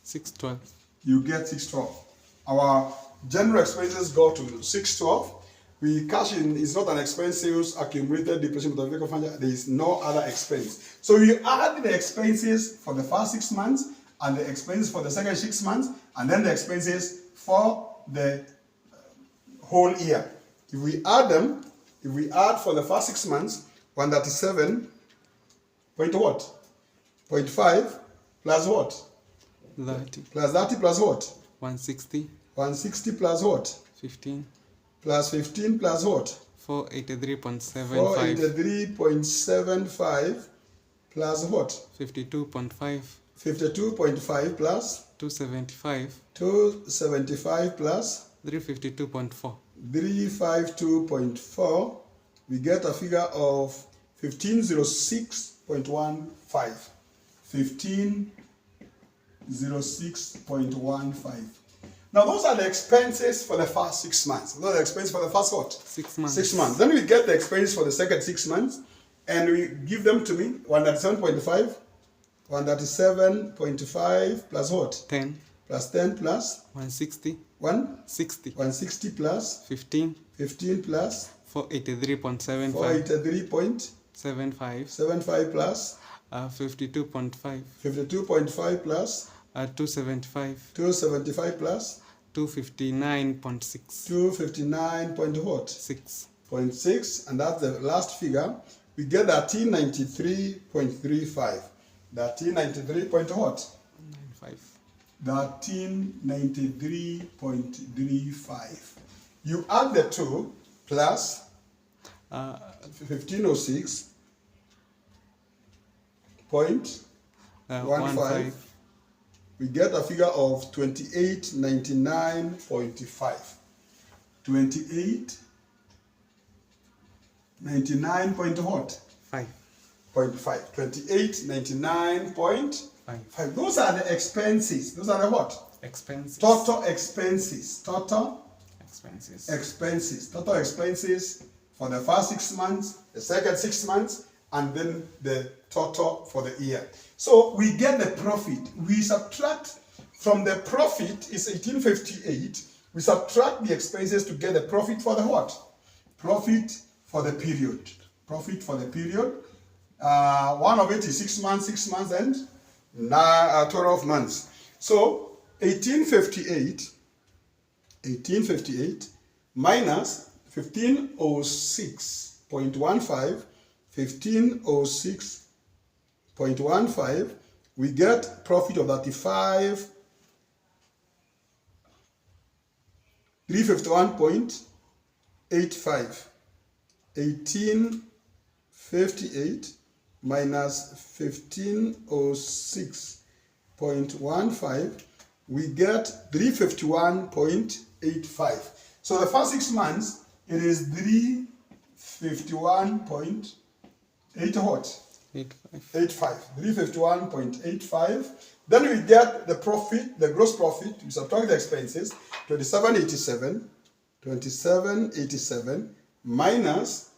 612. You get 612. Our general expenses go to 612. We cash in is not an expense, sales, accumulated depreciation of the vehicle fund. There is no other expense. So you add the expenses for the first 6 months and the expenses for the second 6 months and then the expenses for the whole year. If we add them, if we add for the first 6 months, 137 point what? 0.5 plus what? 30. Plus 30 plus what? 160. 160 plus what? 15. Plus 15 plus what? 483.75. 483.75 plus what? 52.5. 52.5 plus? 275. 275 plus? 352.4. 352.4. We get a figure of 1506.15. 1506.15. Now those are the expenses for the first 6 months. Those are the expenses for the first what? 6 months. 6 months. Then we get the expenses for the second 6 months and we give them to me. 137.5. 137.5 plus what? 10. Plus 10 plus? 160. 160. 160 plus? 15. 15 plus? 483.75. 483.75. 75 plus? 52.5. 52.5 plus? 275. 275 plus? 259.6. 259 point what? 6. 0.6, and that's the last figure. We get 1393.35. 1393 point what? 95. 1393.35. You add the two plus 1506.15. We get a figure of 2899.5. 2899 point what? 5. 0.5. 2899.5. Those are the expenses. Those are the what? Expenses. Total expenses. Total expenses. Expenses. Total expenses for the first 6 months, the second 6 months, and then the total for the year. So we get the profit. We subtract from the profit is 1858. We subtract the expenses to get the profit for the what? Profit for the period. Profit for the period. One of it is 6 months, 6 months, and 12 months. So 1858 minus 1506.15, 1506.15, we get profit of 351.85. 1858 minus 1506.15, we get 351.85. So the first 6 months, it is 351.8 what? 85. 351.85. Then we get the profit, the gross profit. We subtract the expenses. 2787 minus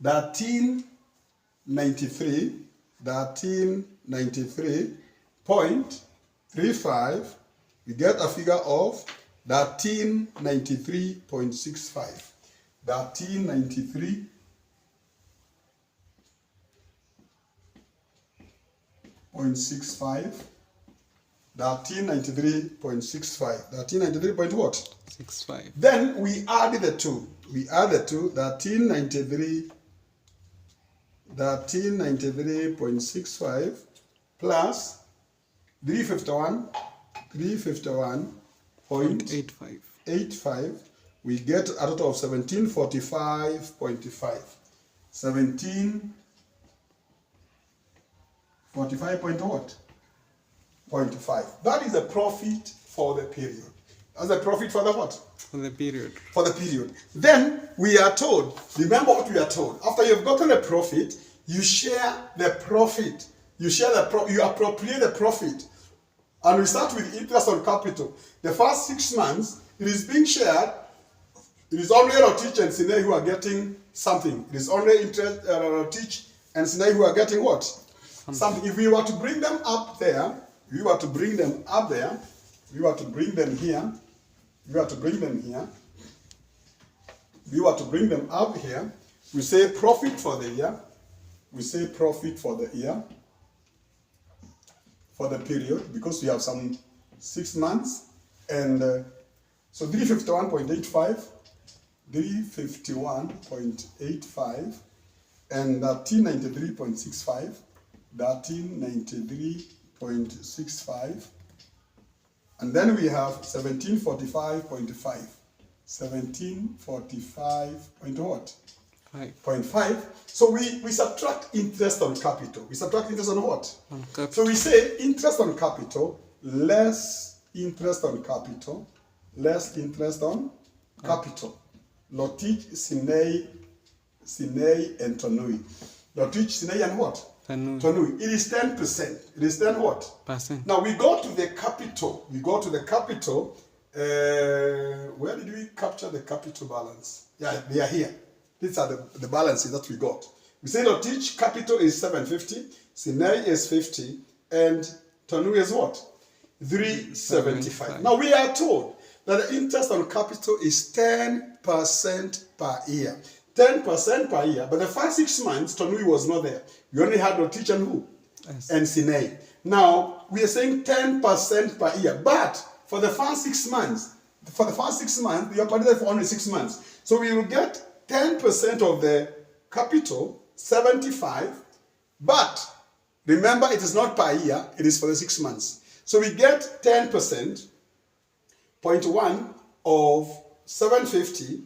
1393.35. We get a figure of 1393.65. 1393.65. 1393.65. 1393 point what? 65. Then we add the two. We add the two. 1393.65 plus 351.85. We get a total of 1745.5. 1745 point what? 0.5. That is a profit for the period. That's a profit for the what? For the period. For the period. Then we are told, remember what we are told. After you've gotten a profit, you share the profit. You appropriate the profit. And we start with interest on capital. The first 6 months, it is being shared. It is only Rotich and Sinei who are getting something. It is only Rotich and Sinei who are getting what? Something. If we were to bring them up there, we were to bring them up there, we were to bring them here, we were to bring them here, we were to bring them up here, we say profit for the year, we say profit for the year, for the period, because we have some 6 months, and so 351.85, 351.85, and 1393.65, 1393.65, and then we have 1745.5, 1745 point what? 0.5. So we subtract interest on capital. We subtract interest on what? On capital. So we say interest on capital less interest on capital less interest on capital. Lotich, Sinei, and Tonui. Lotich, Sinei, and what? Tonui. It is 10%. It is 10 what? Percent. Now we go to the capital. We go to the capital. Where did we capture the capital balance? Yeah, they are here. These are the balances that we got. We say Lotich capital is 750, Sinei is 50, and Tonui is what? 375. Now we are told that the interest on capital is 10% per year. 10% per year. But the first 6 months, Tonui was not there. We only had Lotich and who? Yes. And Sinei. Now, we are saying 10% per year. But for the first 6 months, we are participating for only 6 months. So we will get 10% of the capital, 75. But remember, it is not per year. It is for the 6 months. So we get 10%, 0.1 of 750,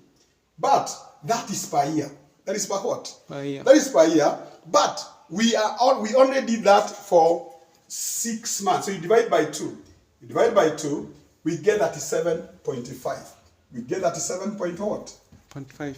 but that is per year. That is per what? Per year. That is per year, but we only did that for 6 months. So you divide by 2. You divide by 2, we get 37.5. We get 37 point what? 0.5.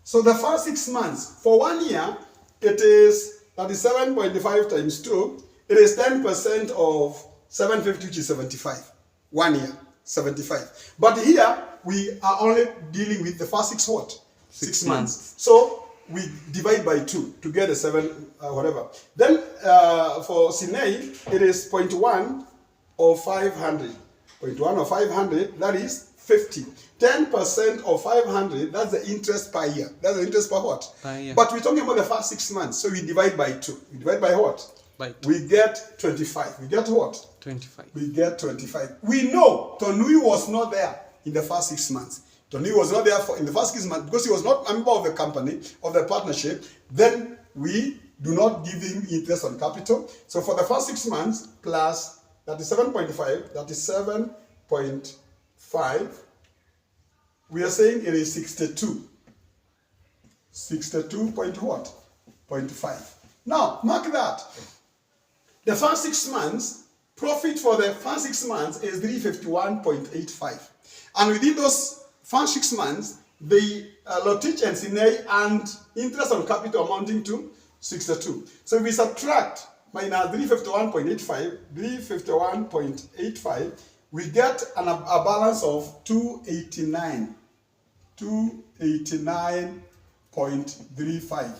So the first 6 months, for 1 year, it is 37.5 times 2. It is 10% of 750, which is 75. 1 year, 75. But here, we are only dealing with the first 6 what? 6 months. So we divide by 2 to get a 7, whatever. Then for Sinei, it is 0.1 of 500. 0.1 of 500, that is 50. 10% of 500, that's the interest per year. That's the interest per what? Per year. But we're talking about the first 6 months. So we divide by 2. We divide by what? By 2. We get 25. We get what? 25. We get 25. We know Tonui was not there in the first 6 months. Tonui was not there in the first 6 months because he was not a member of the company, of the partnership. Then we do not give him interest on capital. So for the first 6 months plus 37.5, 37.5, we are saying it is 62. 62 point what? 0.5. Now, mark that. The first 6 months, profit for the first 6 months is 351.85. And within those first 6 months, the Lotich and Sinei and interest on capital amounting to 62. So if we subtract minus 351.85, 351.85, we get a balance of 289. 289.35.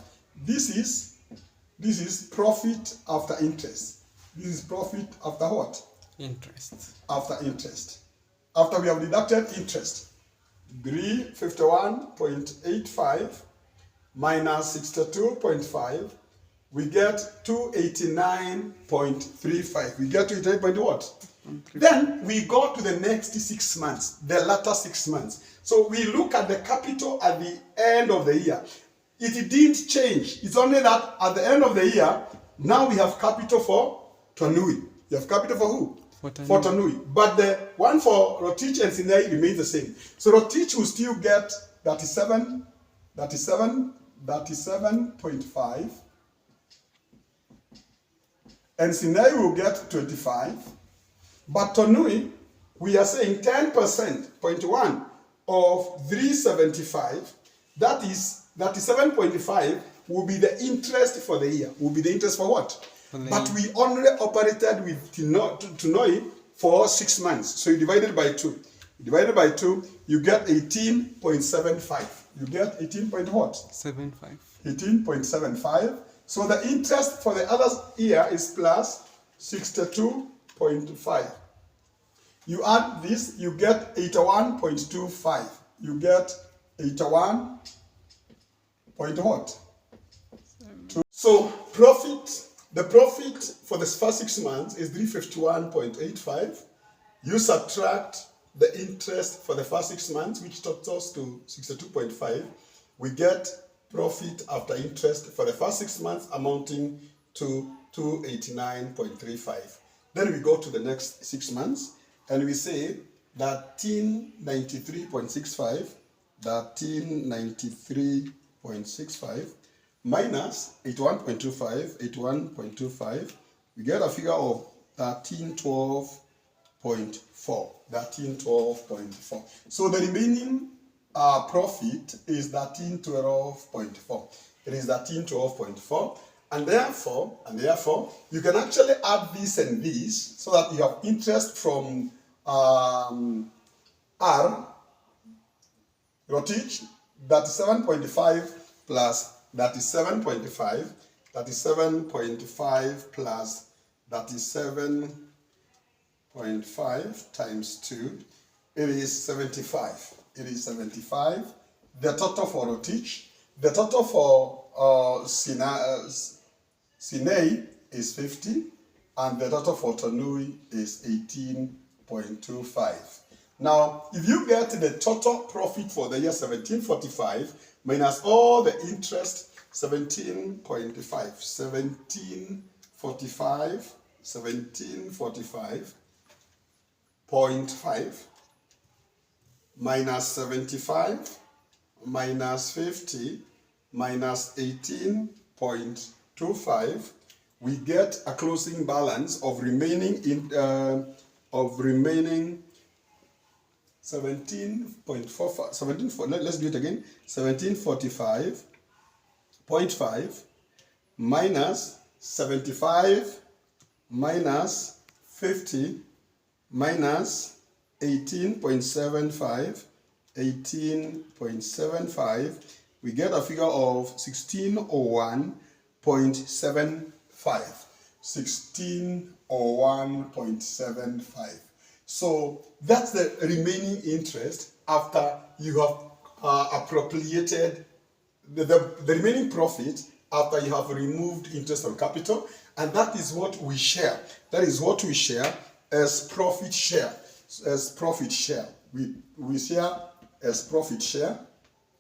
This is profit after interest. This is profit after what? Interest. After interest. After we have deducted interest. 351.85 minus 62.5, we get 289.35. We get to 289. What? Then we go to the next 6 months, the latter 6 months. So we look at the capital at the end of the year. It didn't change. It's only that at the end of the year, now we have capital for Tonui. You have capital for who? For Tonui. But the one for Lotich and Sinei remains the same. So Lotich will still get 37 37.5. And Sinai will get 25. But Tonui, we are saying 10%, 0.1 of 375. That is 37.5 will be the interest for the year. Will be the interest for what? But we only operated with Tonui for 6 months. So you divide it by 2. Divided by 2, you get 18.75. You get 18 point what? 75. 18.75. So the interest for the other year is plus 62.5. You add this, you get 81.25. You get 81 point what? So the profit for the first 6 months is 351.85. You subtract the interest for the first 6 months, which totals to 62.5. We get profit after interest for the first 6 months amounting to 289.35. Then we go to the next 6 months and we say that 1393.65, 1393.65 minus 81.25, we get a figure of 1312.4. So the remaining profit is 1312.4. It is 1312.4, and therefore you can actually add this and this so that you have interest from R, Rotich, 37.5 plus 37.5, 37.5 plus 37.5 times 2, it is 75. It is 75. The total for Rotich, the total for Sinai is 50, and the total for Tonui is 18.25. Now, if you get the total profit for the year 1745 minus all the interest, 1745.5 minus 75 minus 50 minus 18.25, we get a closing balance of remaining 17.45. Let's do it again. 1745.5 minus 75 minus 50 minus 18.75, we get a figure of 1601.75. 1601.75. So that's the remaining interest after you have appropriated the remaining profit after you have removed interest on capital, and that is what we share. That is what we share as profit share. As profit share. We share as profit share.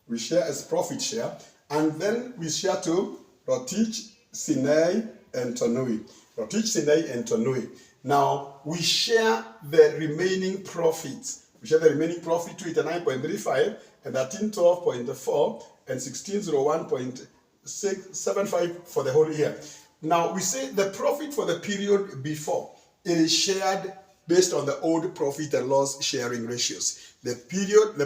We share as profit share, and then we share to Rotich, Sinai, and Tonui. Rotich, Sinai, and Tonui. Now we share the remaining profits. We share the remaining profit, 289.35 and 1312.4 and 1601.675 for the whole year. Now we say the profit for the period before, it is shared based on the old profit and loss sharing ratios. The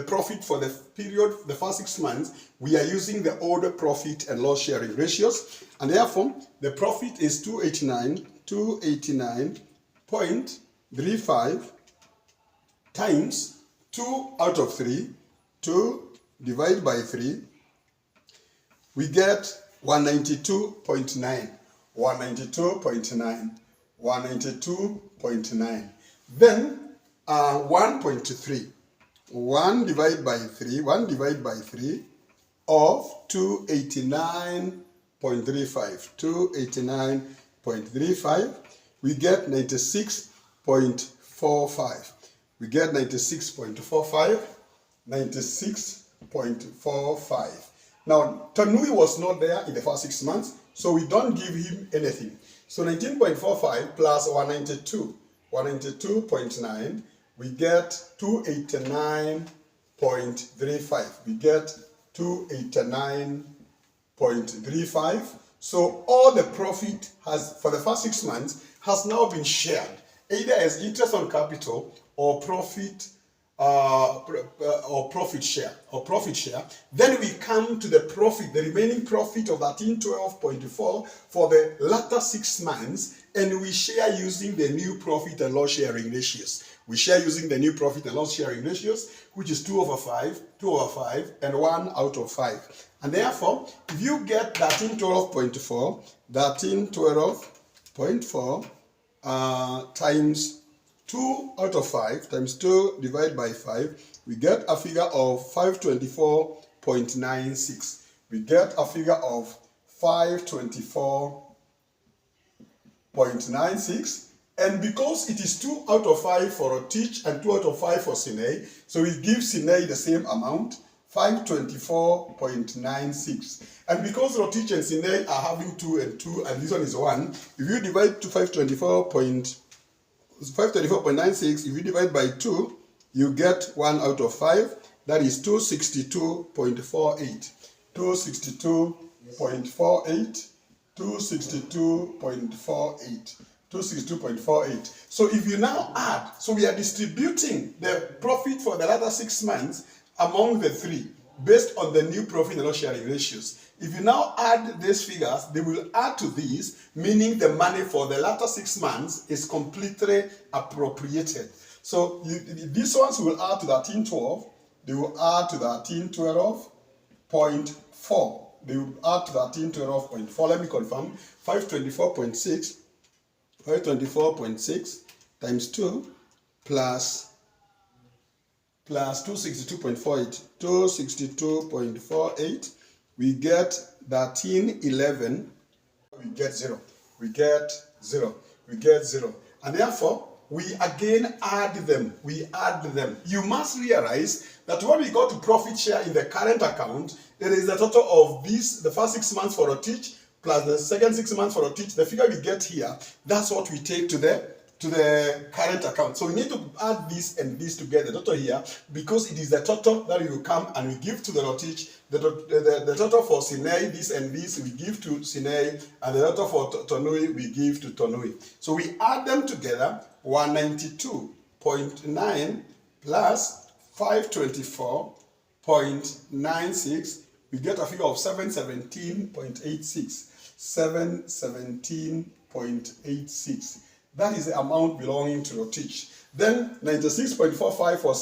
profit for the period, the first 6 months, we are using the old profit and loss sharing ratios, and therefore the profit is 289.35 times 2 out of 3, 2 divided by 3, we get 192.9, 192.9, 192.9. Then 1.3, 1 divided by 3, 1 divided by 3 of 289.35, 289.35, we get 96.45. We get 96.45, 96.45. Now, Tonui was not there in the first 6 months, so we don't give him anything. So 19.45 plus 192, 192.9, we get 289.35. We get 289.35. 0.35. So all the profit has for the first 6 months has now been shared, either as interest on capital or profit share. Then we come to the profit, the remaining profit of 1312.4 for the latter 6 months, and we share using the new profit and loss sharing ratios. We share using the new profit and loss sharing ratios, which is 2/5, 2/5, and 1/5. And therefore, if you get 1312.4, 1312.4 times 2/5 times 2 divided by 5, we get a figure of 524.96. We get a figure of 524.96. And because it is 2/5 for Rotich and 2/5 for Sinei, so we give Sinei the same amount, 524.96. And because Rotich and Sinei are having 2 and 2, and this one is 1, if you divide to 524.96, if you divide by 2, you get 1/5. That is 262.48. 262.48. 262.48. 262.48. So if you now add, so we are distributing the profit for the latter 6 months among the three based on the new profit and loss sharing ratios. If you now add these figures, they will add to these, meaning the money for the latter 6 months is completely appropriated. So these ones will add to 1312. They will add to 1312.4. They will add to 1312.4. Let me confirm. 524.6. 524.6 times 2 plus 262.48. 262.48. We get 1311. We get 0. We get 0. We get 0. And therefore, we again add them. We add them. You must realize that when we go to profit share in the current account, there is a total of these, the first 6 months for a teach, plus the second 6 months for a teach. The figure we get here, that's what we take to the current account. So we need to add this and this together, total here, because it is the total that will come and we give to the Rotich. The total for Sinei, this and this, we give to Sinei, and the total for Tonui, we give to Tonui. So we add them together, 192.9 plus 524.96, we get a figure of 717.86. 717.86. That is the amount belonging to Rotich. Then 96.45 for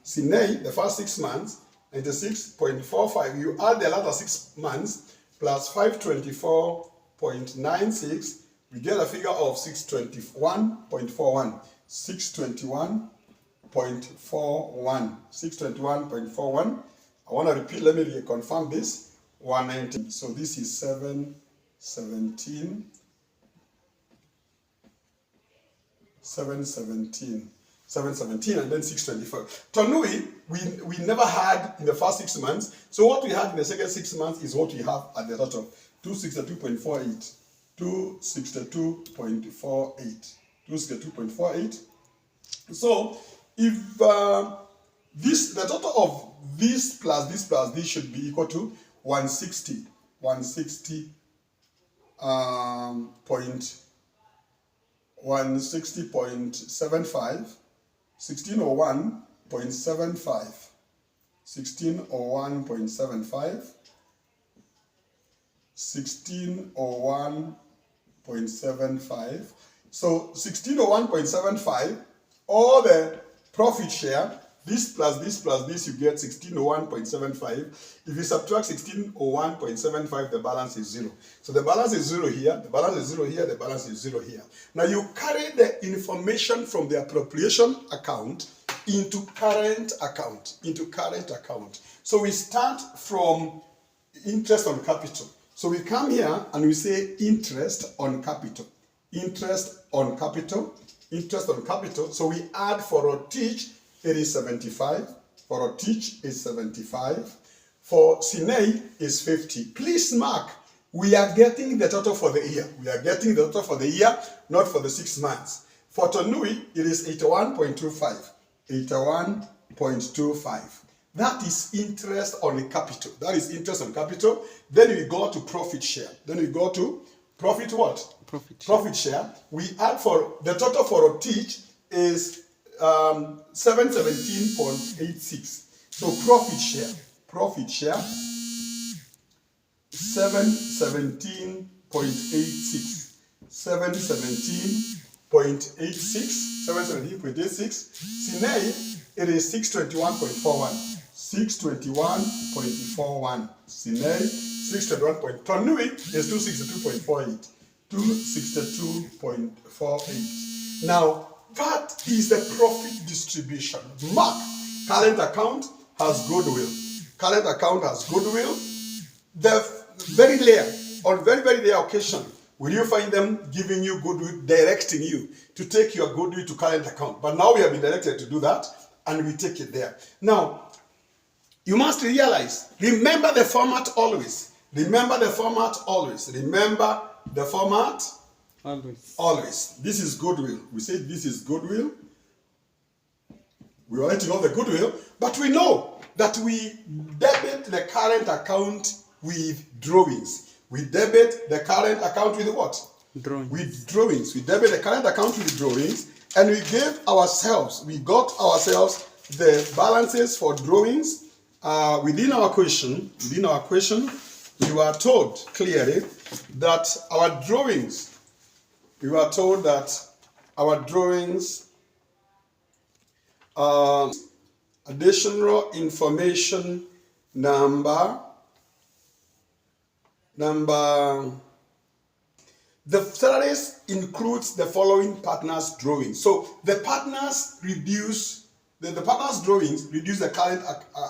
Sinei, the first 6 months, 96.45. You add the latter 6 months plus 524.96, we get a figure of 621.41. 621.41. 621.41. I want to repeat, let me reconfirm this. 190. So this is 717. 717 and then 624. Tonui, we never had in the first 6 months. So what we had in the second 6 months is what we have at the total. 262.48. 262.48. 262.48. So if the total of this plus this plus this should be equal to 160. 160.75, 1601.75, 1601.75, 1601.75. So 1601.75, all the profit share, this plus this plus this, you get 1601.75. If you subtract 1601.75, the balance is 0. So the balance is 0 here, the balance is 0 here, the balance is 0 here. Now you carry the information from the appropriation account into current account, So we start from interest on capital. So we come here and we say interest on capital. Interest on capital, interest on capital. So we add for a teach, it is 75. For a teach is 75. For Sinei is 50. Please mark, we are getting the total for the year. We are getting the total for the year, not for the 6 months. For Tonui, it is 81.25. 81.25. That is interest on the capital. That is interest on capital. Then we go to profit share. Then we go to profit what? Profit. Profit share. We add for the total for teach is 717.86. So profit share. Profit share 717.86. 717.86. Sinei, it is 621.41. 621.41. Sinei, 621. Tonui is 262.48. 262.48. Now, that is the profit distribution. Mark, current account has goodwill. Current account has goodwill. The very rare, on very, very rare occasion, will you find them giving you goodwill, directing you to take your goodwill to current account. But now we have been directed to do that, and we take it there. Now, you must realize, remember the format always. Remember the format always. Remember the format Always. always. This is goodwill. We say this is goodwill. We are letting off the goodwill, but we know that we debit the current account with drawings. We debit the current account with what? Drawings. With drawings. We debit the current account with drawings, and we got ourselves the balances for drawings. Within our question, we were told clearly that our drawings, additional information number, the salaries includes the following partners' drawings. So the partners reduce, the partners' drawings reduce the current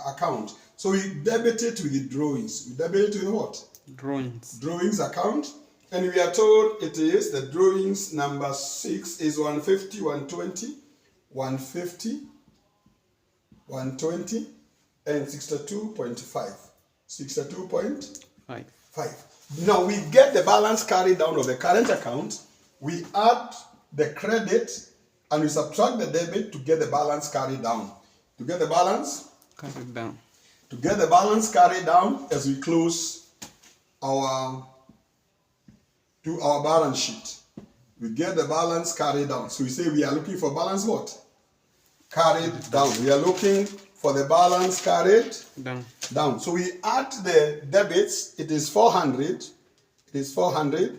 account. So we debit it with the drawings. We debit it with what? Drawings. Drawings account. And we are told it is, the drawings number 6 is 150, 120, 150, 120, and 62.5. 62.5. Now we get the balance carried down of the current account. We add the credit and we subtract the debit to get the balance carried down. To get the balance Carried down. To get the balance carried down as we close our balance sheet. We get the balance carried down. So we say we are looking for balance what? Carried down. We are looking for the balance carried down. So we add the debits. It is 400. It is 400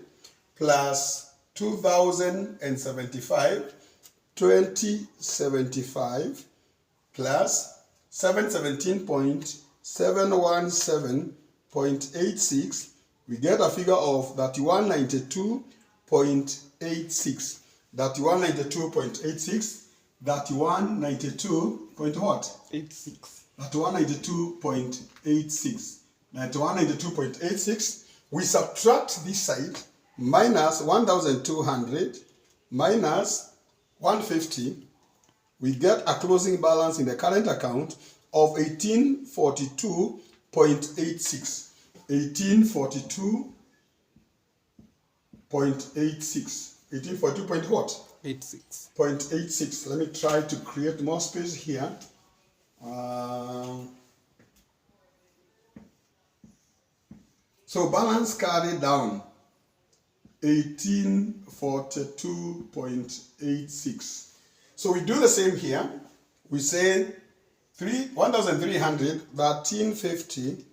plus 2,075, 2075 plus 717.717.86. We get a figure of 3192.86. 3192.86. 3192 point what? 86. 3192.86. 9192.86. We subtract this side, minus 1,200, minus 150. We get a closing balance in the current account of 1842.86. 1842.86. 1842 point what? 86. 0.86. Let me try to create more space here. So balance carried down 1842.86. So we do the same here. We say 1,300, 1350,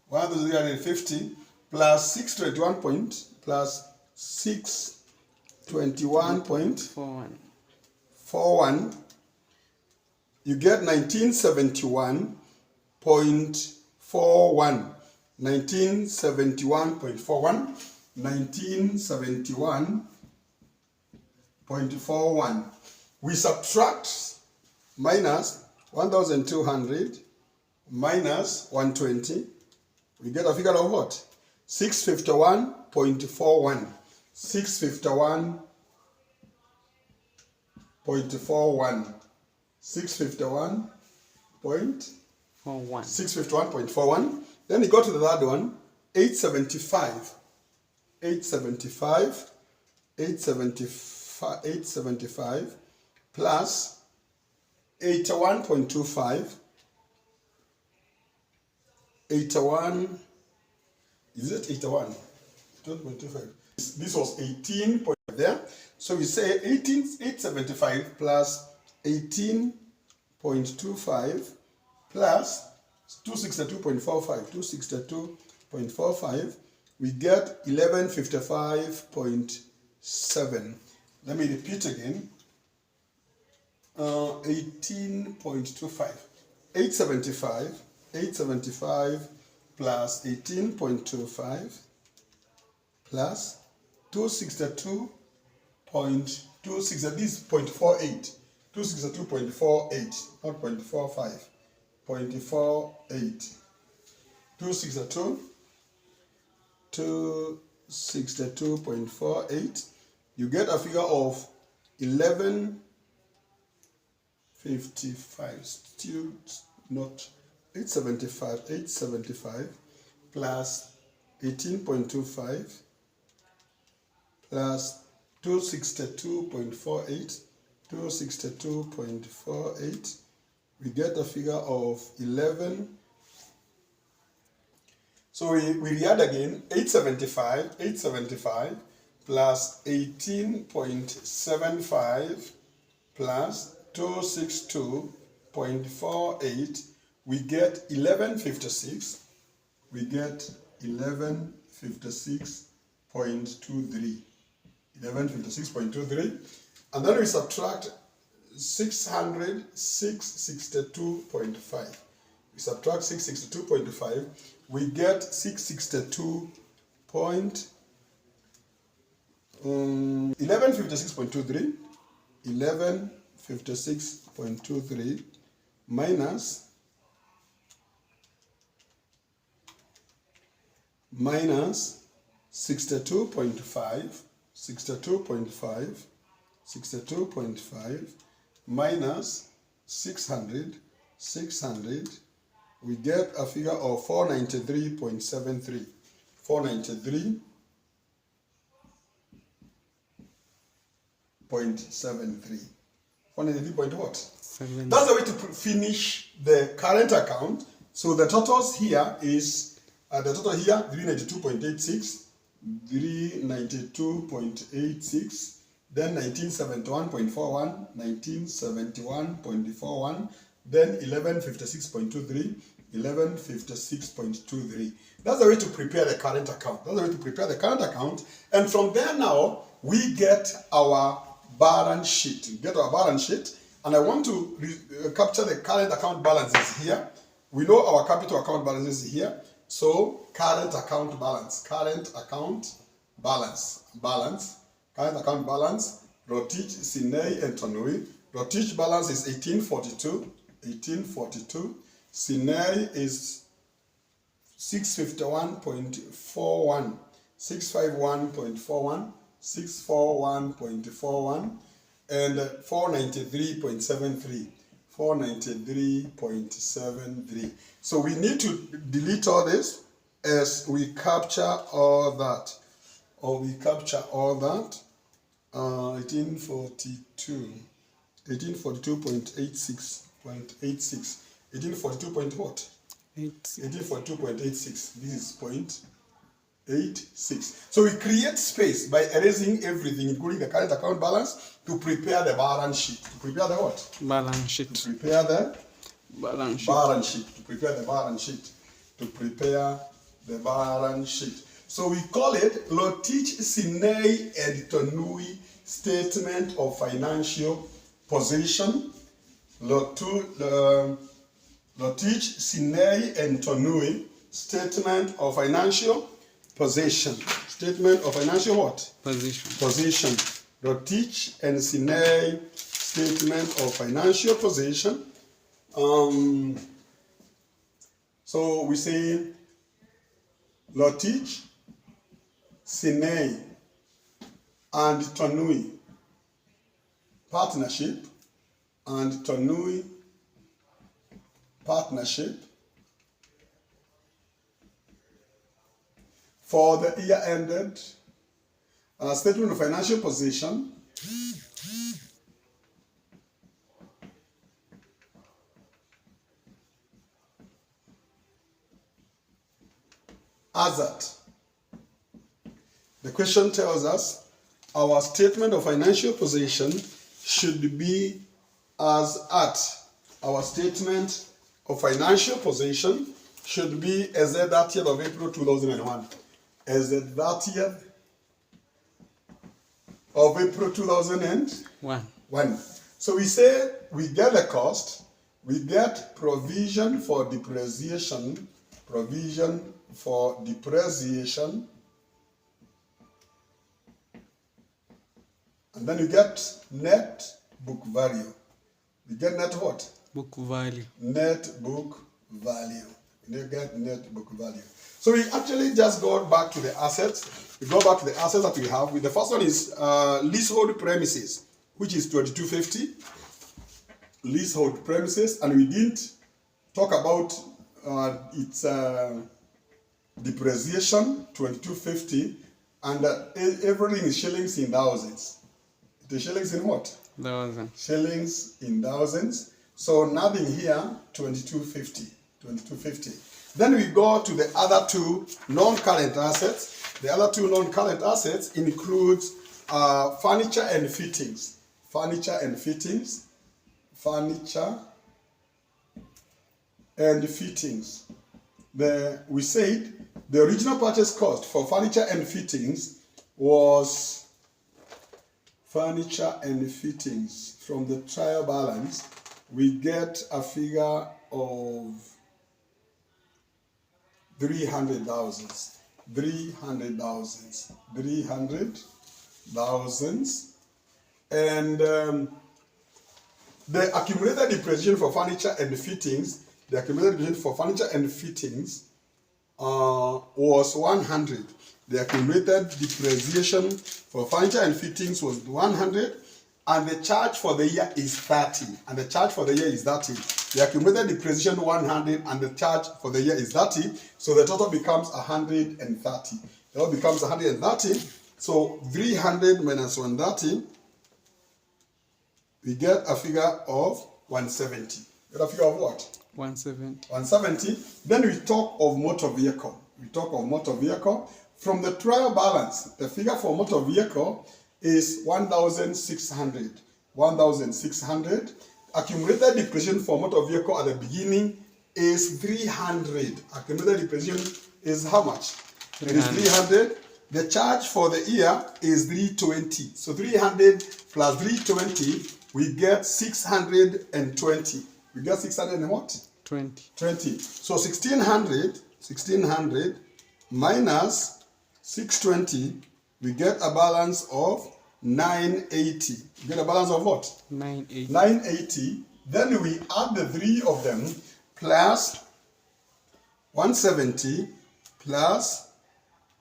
1,350 plus 621 plus 621.41. You get 1971.41. 1971.41. 1971.41. We subtract minus 1,200 minus 120. We get a figure of what? 651.41. 651.41. 651.41. Then you go to the third one, 875. 875 plus 81.25 81, is it 81? 12.25. This was 18 point there. So we say 875 plus 18.25 plus 262.45. 262.45. We get 1155.7. Let me repeat again. 18.25. 875 plus 18.25 plus 262.26, this is 0.48, 262.48, not 0.45, 0.48, 262.48, you get a figure of 1155, still not 875 plus 18.25 plus 262.48, 262.48, we get a figure of 11. So we add again 875 plus 18.75 plus 262.48, we get 1156. We get 1156.23. 1156.23, and then we subtract 662.5. We subtract 662.5, we get 1156.23. 1156.23 minus 62.5 minus 600, we get a figure of 493.73. 493.73. 493 point what? 7. That's the way to finish the current account. So the totals here is, the total here, 392.86, 392.86, then 1971.41, 1971.41, then 1156.23, 1156.23. That's the way to prepare the current account. That's the way to prepare the current account. And from there now, we get our balance sheet. We get our balance sheet. And I want to capture the current account balances here. We know our capital account balances here. So current account balance, current account balance, current account balance, Rotich, Sinei, and Tonui. Rotich balance is 1842. Sinei is 651.41, 651.41, 641.41, and 493.73. 493.73. So we need to delete all this as we capture all that. Or we capture all that. 1842. 1842.86. 1842 point what? 1842.86. This is 0.86. So we create space by erasing everything, including the current account balance, to prepare the balance sheet. To prepare the what? Balance sheet. To prepare the Balance sheet. balance sheet. To prepare the balance sheet. To prepare the balance sheet. So we call it Rotich, Sinei, and Tonui Statement of Financial Position. Rotich, Sinei, and Tonui Statement of Financial Position. Statement of Financial what? Position. Rotich and Sinei Statement of Financial Position. So we say Rotich, Sinei, and Tonui Partnership, and Tonui Partnership for the year ended. Statement of financial position. as at. The question tells us our statement of financial position should be as at. Our statement of financial position should be as at 30th of April 2001. As at 30th of April 2001. So we say we get the cost, we get provision for depreciation, and then you get net book value. We get net what? Book value. Net book value. You get net book value. So we actually just go back to the assets. We go back to the assets that we have. The first one is leasehold premises, which is 2250. Leasehold premises, and we didn't talk about its depreciation, 2250, and everything is shillings in thousands. The shillings in what? Thousands. Shillings in thousands. So nothing here, 2250. Then we go to the other two non-current assets. The other two non-current assets includes furniture and fittings. Furniture and fittings. We said the original purchase cost for furniture and fittings was from the trial balance. We get a figure of 300,000, and the accumulated depreciation for furniture and fittings. Was 100. The accumulated depreciation for furniture and fittings was 100, and the charge for the year is 30. The accumulated depreciation 100, and the charge for the year is 30. So the total becomes 130. So 300 minus 130, we get a figure of 170. Get a figure of what? 170. Then we talk of motor vehicle. From the trial balance, the figure for motor vehicle is 1,600. Accumulated depreciation for motor vehicle at the beginning is 300. Accumulated depreciation is how much? 300. It is 300. The charge for the year is 320. So 300 plus 320, we get 620. We get 600 and what? 20. So 1600 minus 620, we get a balance of 980. We get a balance of what? 980. Then we add the three of them plus 170 plus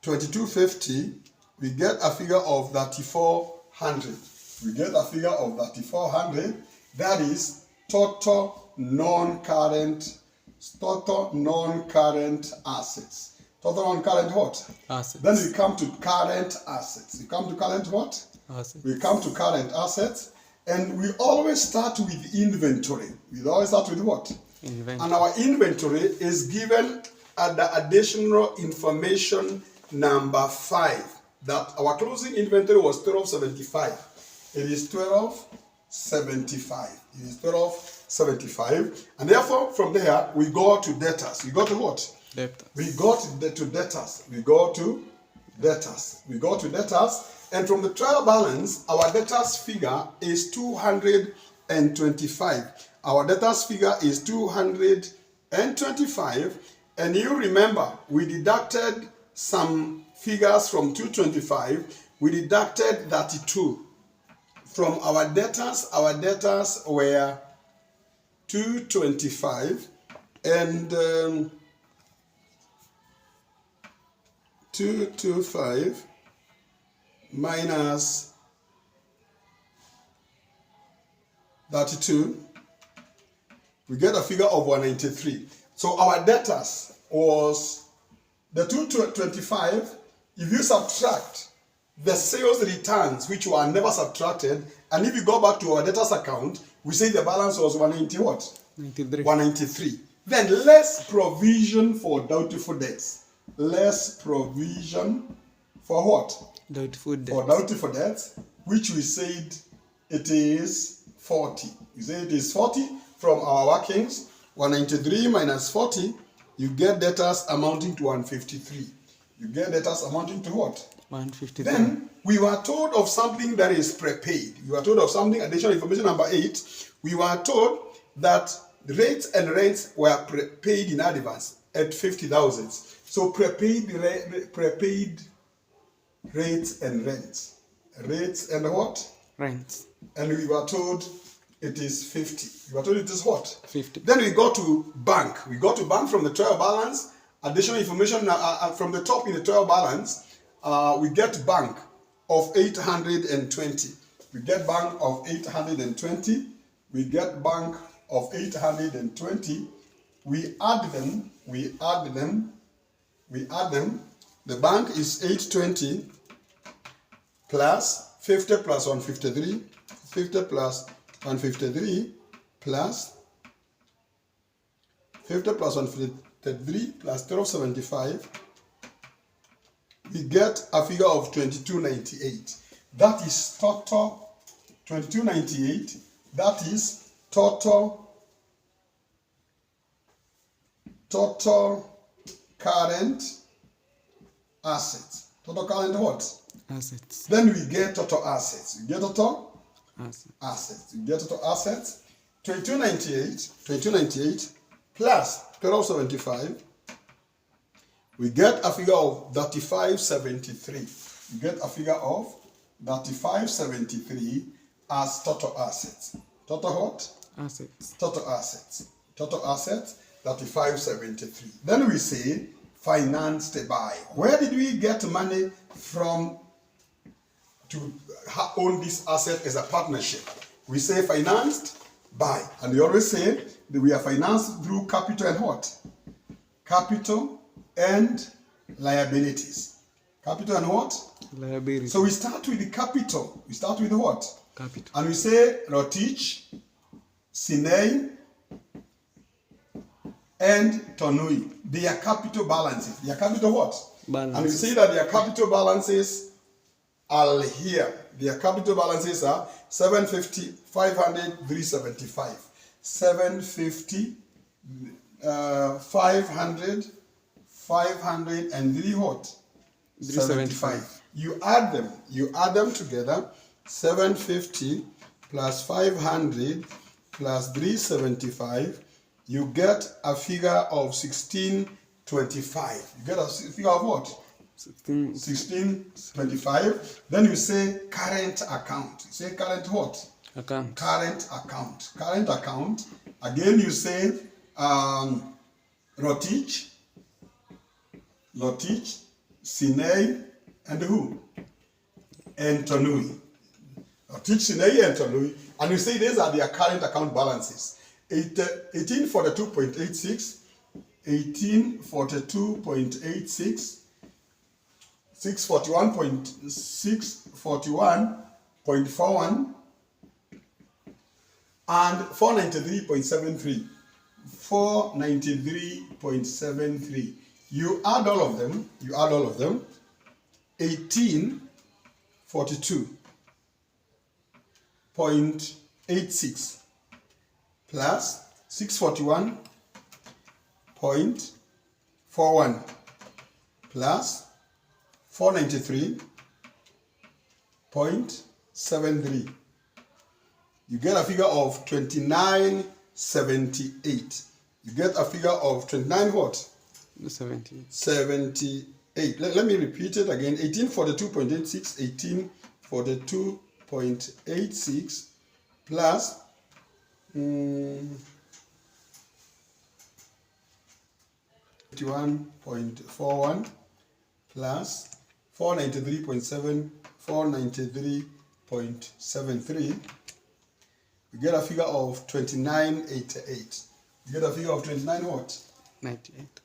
2250. We get a figure of 3,400. That is total non-current assets. Total non-current what? Assets. Then we come to current assets. We come to current what? Assets. We come to current assets, and we always start with inventory. We always start with what? Inventory. And our inventory is given at the additional information number 5. That our closing inventory was 1275. It is 1275. And therefore, from there, we go to debtors. We go to what? Debtors. We go to debtors. We go to debtors. And from the trial balance, our debtors figure is 225. Our debtors figure is 225. And you remember, we deducted some figures from 225. We deducted 32. From our debtors were 225 and 225 minus 32, we get a figure of 193. So our debtors was the 225. If you subtract the sales returns, which were never subtracted, and if you go back to our debtors account, we say the balance was 190 what? 93. 193. Then less provision for doubtful debts. less provision for what? Doubtful For debt. doubtful debts, which we said it is 40. We say it is 40 from our workings. 193 minus 40, you get debtors amounting to 153. You get debtors amounting to what? 153. Then we were told of something that is prepaid. We were told of something, additional information number 8. We were told that rates and rents were prepaid in advance at 50,000. So prepaid rates and rents. Rates and what? Rents. And we were told it is 50. We were told it is what? 50. Then we go to bank. We go to bank from the trial balance. Additional information from the top in the trial balance. We get bank of 820. We get bank of 820. We get bank of 820. We add them. The bank is 820 plus 50 plus 153. 50 plus 153 plus 50 plus 153 plus 1275. We get a figure of 2298. That is total 2298. That is total current assets. Total current what? Assets. Then we get total assets. You get total Assets. You get total assets. 2298 plus 1275. We get a figure of 3573. You get a figure of 3573 as total assets. Total what? Assets. Total assets. Total assets, 3573. Then we say financed by. Where did we get money from to own this asset as a partnership? We say financed by. And we always say that we are financed through capital and what? Capital and liabilities. Capital and what? Liability. So we start with the capital. We start with what? Capital. And we say Rotich, Sinei, and Tonui. They are capital balances. They are capital what? Balance. And we say that their capital balances are here. Their capital balances are 750, 500, 375. 750, 500, 500, and 3 what? 375. You add them together. 750 plus 500 plus 375. You get a figure of 1625. You get a figure of what? 1625. Then you say current account. You say current what? Account. Current account. Current account. Again, you say Rotich, Sinei, and who? And Tonui. Rotich, Sinei, and Tonui. And you say these are their current account balances. 1842.86, 1842.86, 641.41, and 493.73. 493.73. You add all of them. 1842.86 plus 641.41 plus 493.73. You get a figure of 2978. You get a figure of 29 what? 78. Let me repeat it again. 1842.86, 1842.86 plus 51.41 plus 493.7, 493.73. You get a figure of 2988. You get a figure of 29 what? 98.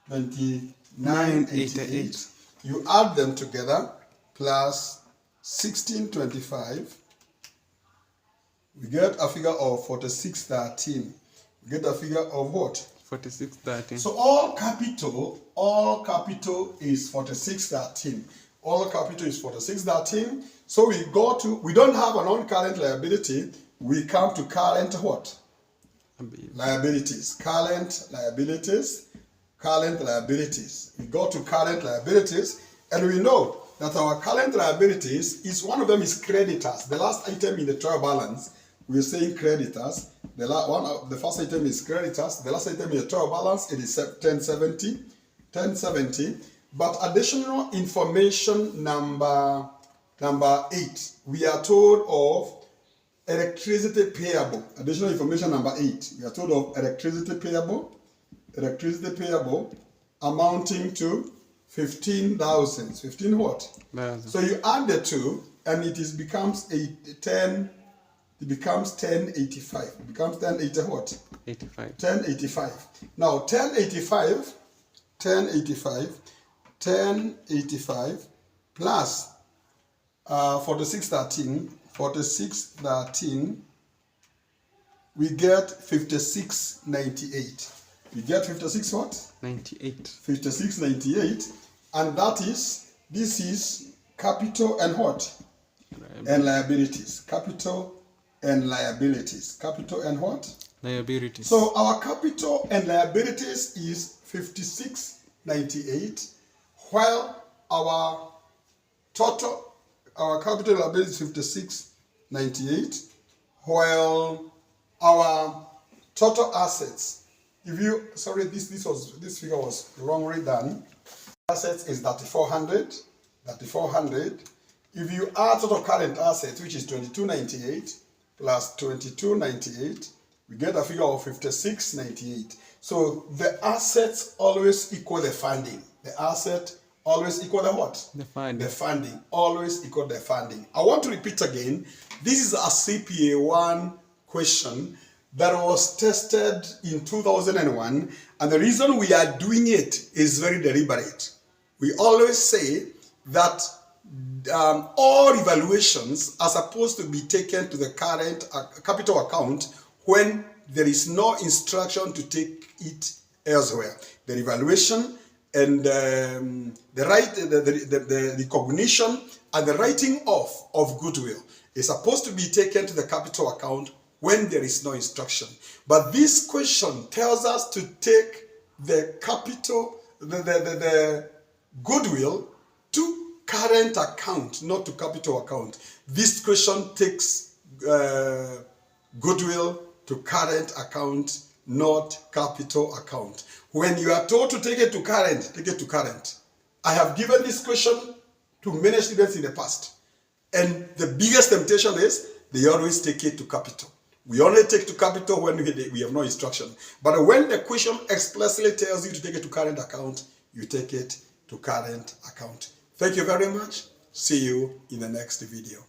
2988. You add them together plus 1625. We get a figure of 4613. We get a figure of what? 4613. So all capital is 4613. All capital is 4613. So we don't have a non-current liability. We come to current what? Liabilities. Current liabilities. We go to current liabilities, and we know that our current liabilities is one of them is creditors. The last item in the trial balance, we're saying creditors. The first item is creditors. The last item in the trial balance, it is 1070. But additional information number 8, we are told of electricity payable. Additional information number 8, we are told of electricity payable amounting to 15,000. 15 what? 1,000. So you add the two, and it becomes 1085. It becomes 1080 what? 85. 1085. Now 1085 plus 4613, we get 5698. We get 56 what? 98. 5698, and this is capital and what? And liabilities. Capital and liabilities. Capital and what? Liabilities. So our capital and liabilities is 5698, while our capital and liability is 5698, while our total assets, this figure was wrongly done. Assets is 3400. If you add total current assets, which is 2298 plus 2298, we get a figure of 5698. So the assets always equal the funding. The asset always equal the what? The funding. The funding always equal the funding. I want to repeat again. This is a CPA1 question that was tested in 2001, and the reason we are doing it is very deliberate. We always say that all evaluations are supposed to be taken to the current capital account when there is no instruction to take it elsewhere. The evaluation and the recognition and the writing off of goodwill is supposed to be taken to the capital account when there is no instruction. But this question tells us to take the capital, the goodwill to current account, not to capital account. This question takes goodwill to current account, not capital account. When you are told to take it to current, take it to current. I have given this question to many students in the past, and the biggest temptation is they always take it to capital. We only take to capital when we have no instruction. But when the question explicitly tells you to take it to current account, you take it to current account. Thank you very much. See you in the next video.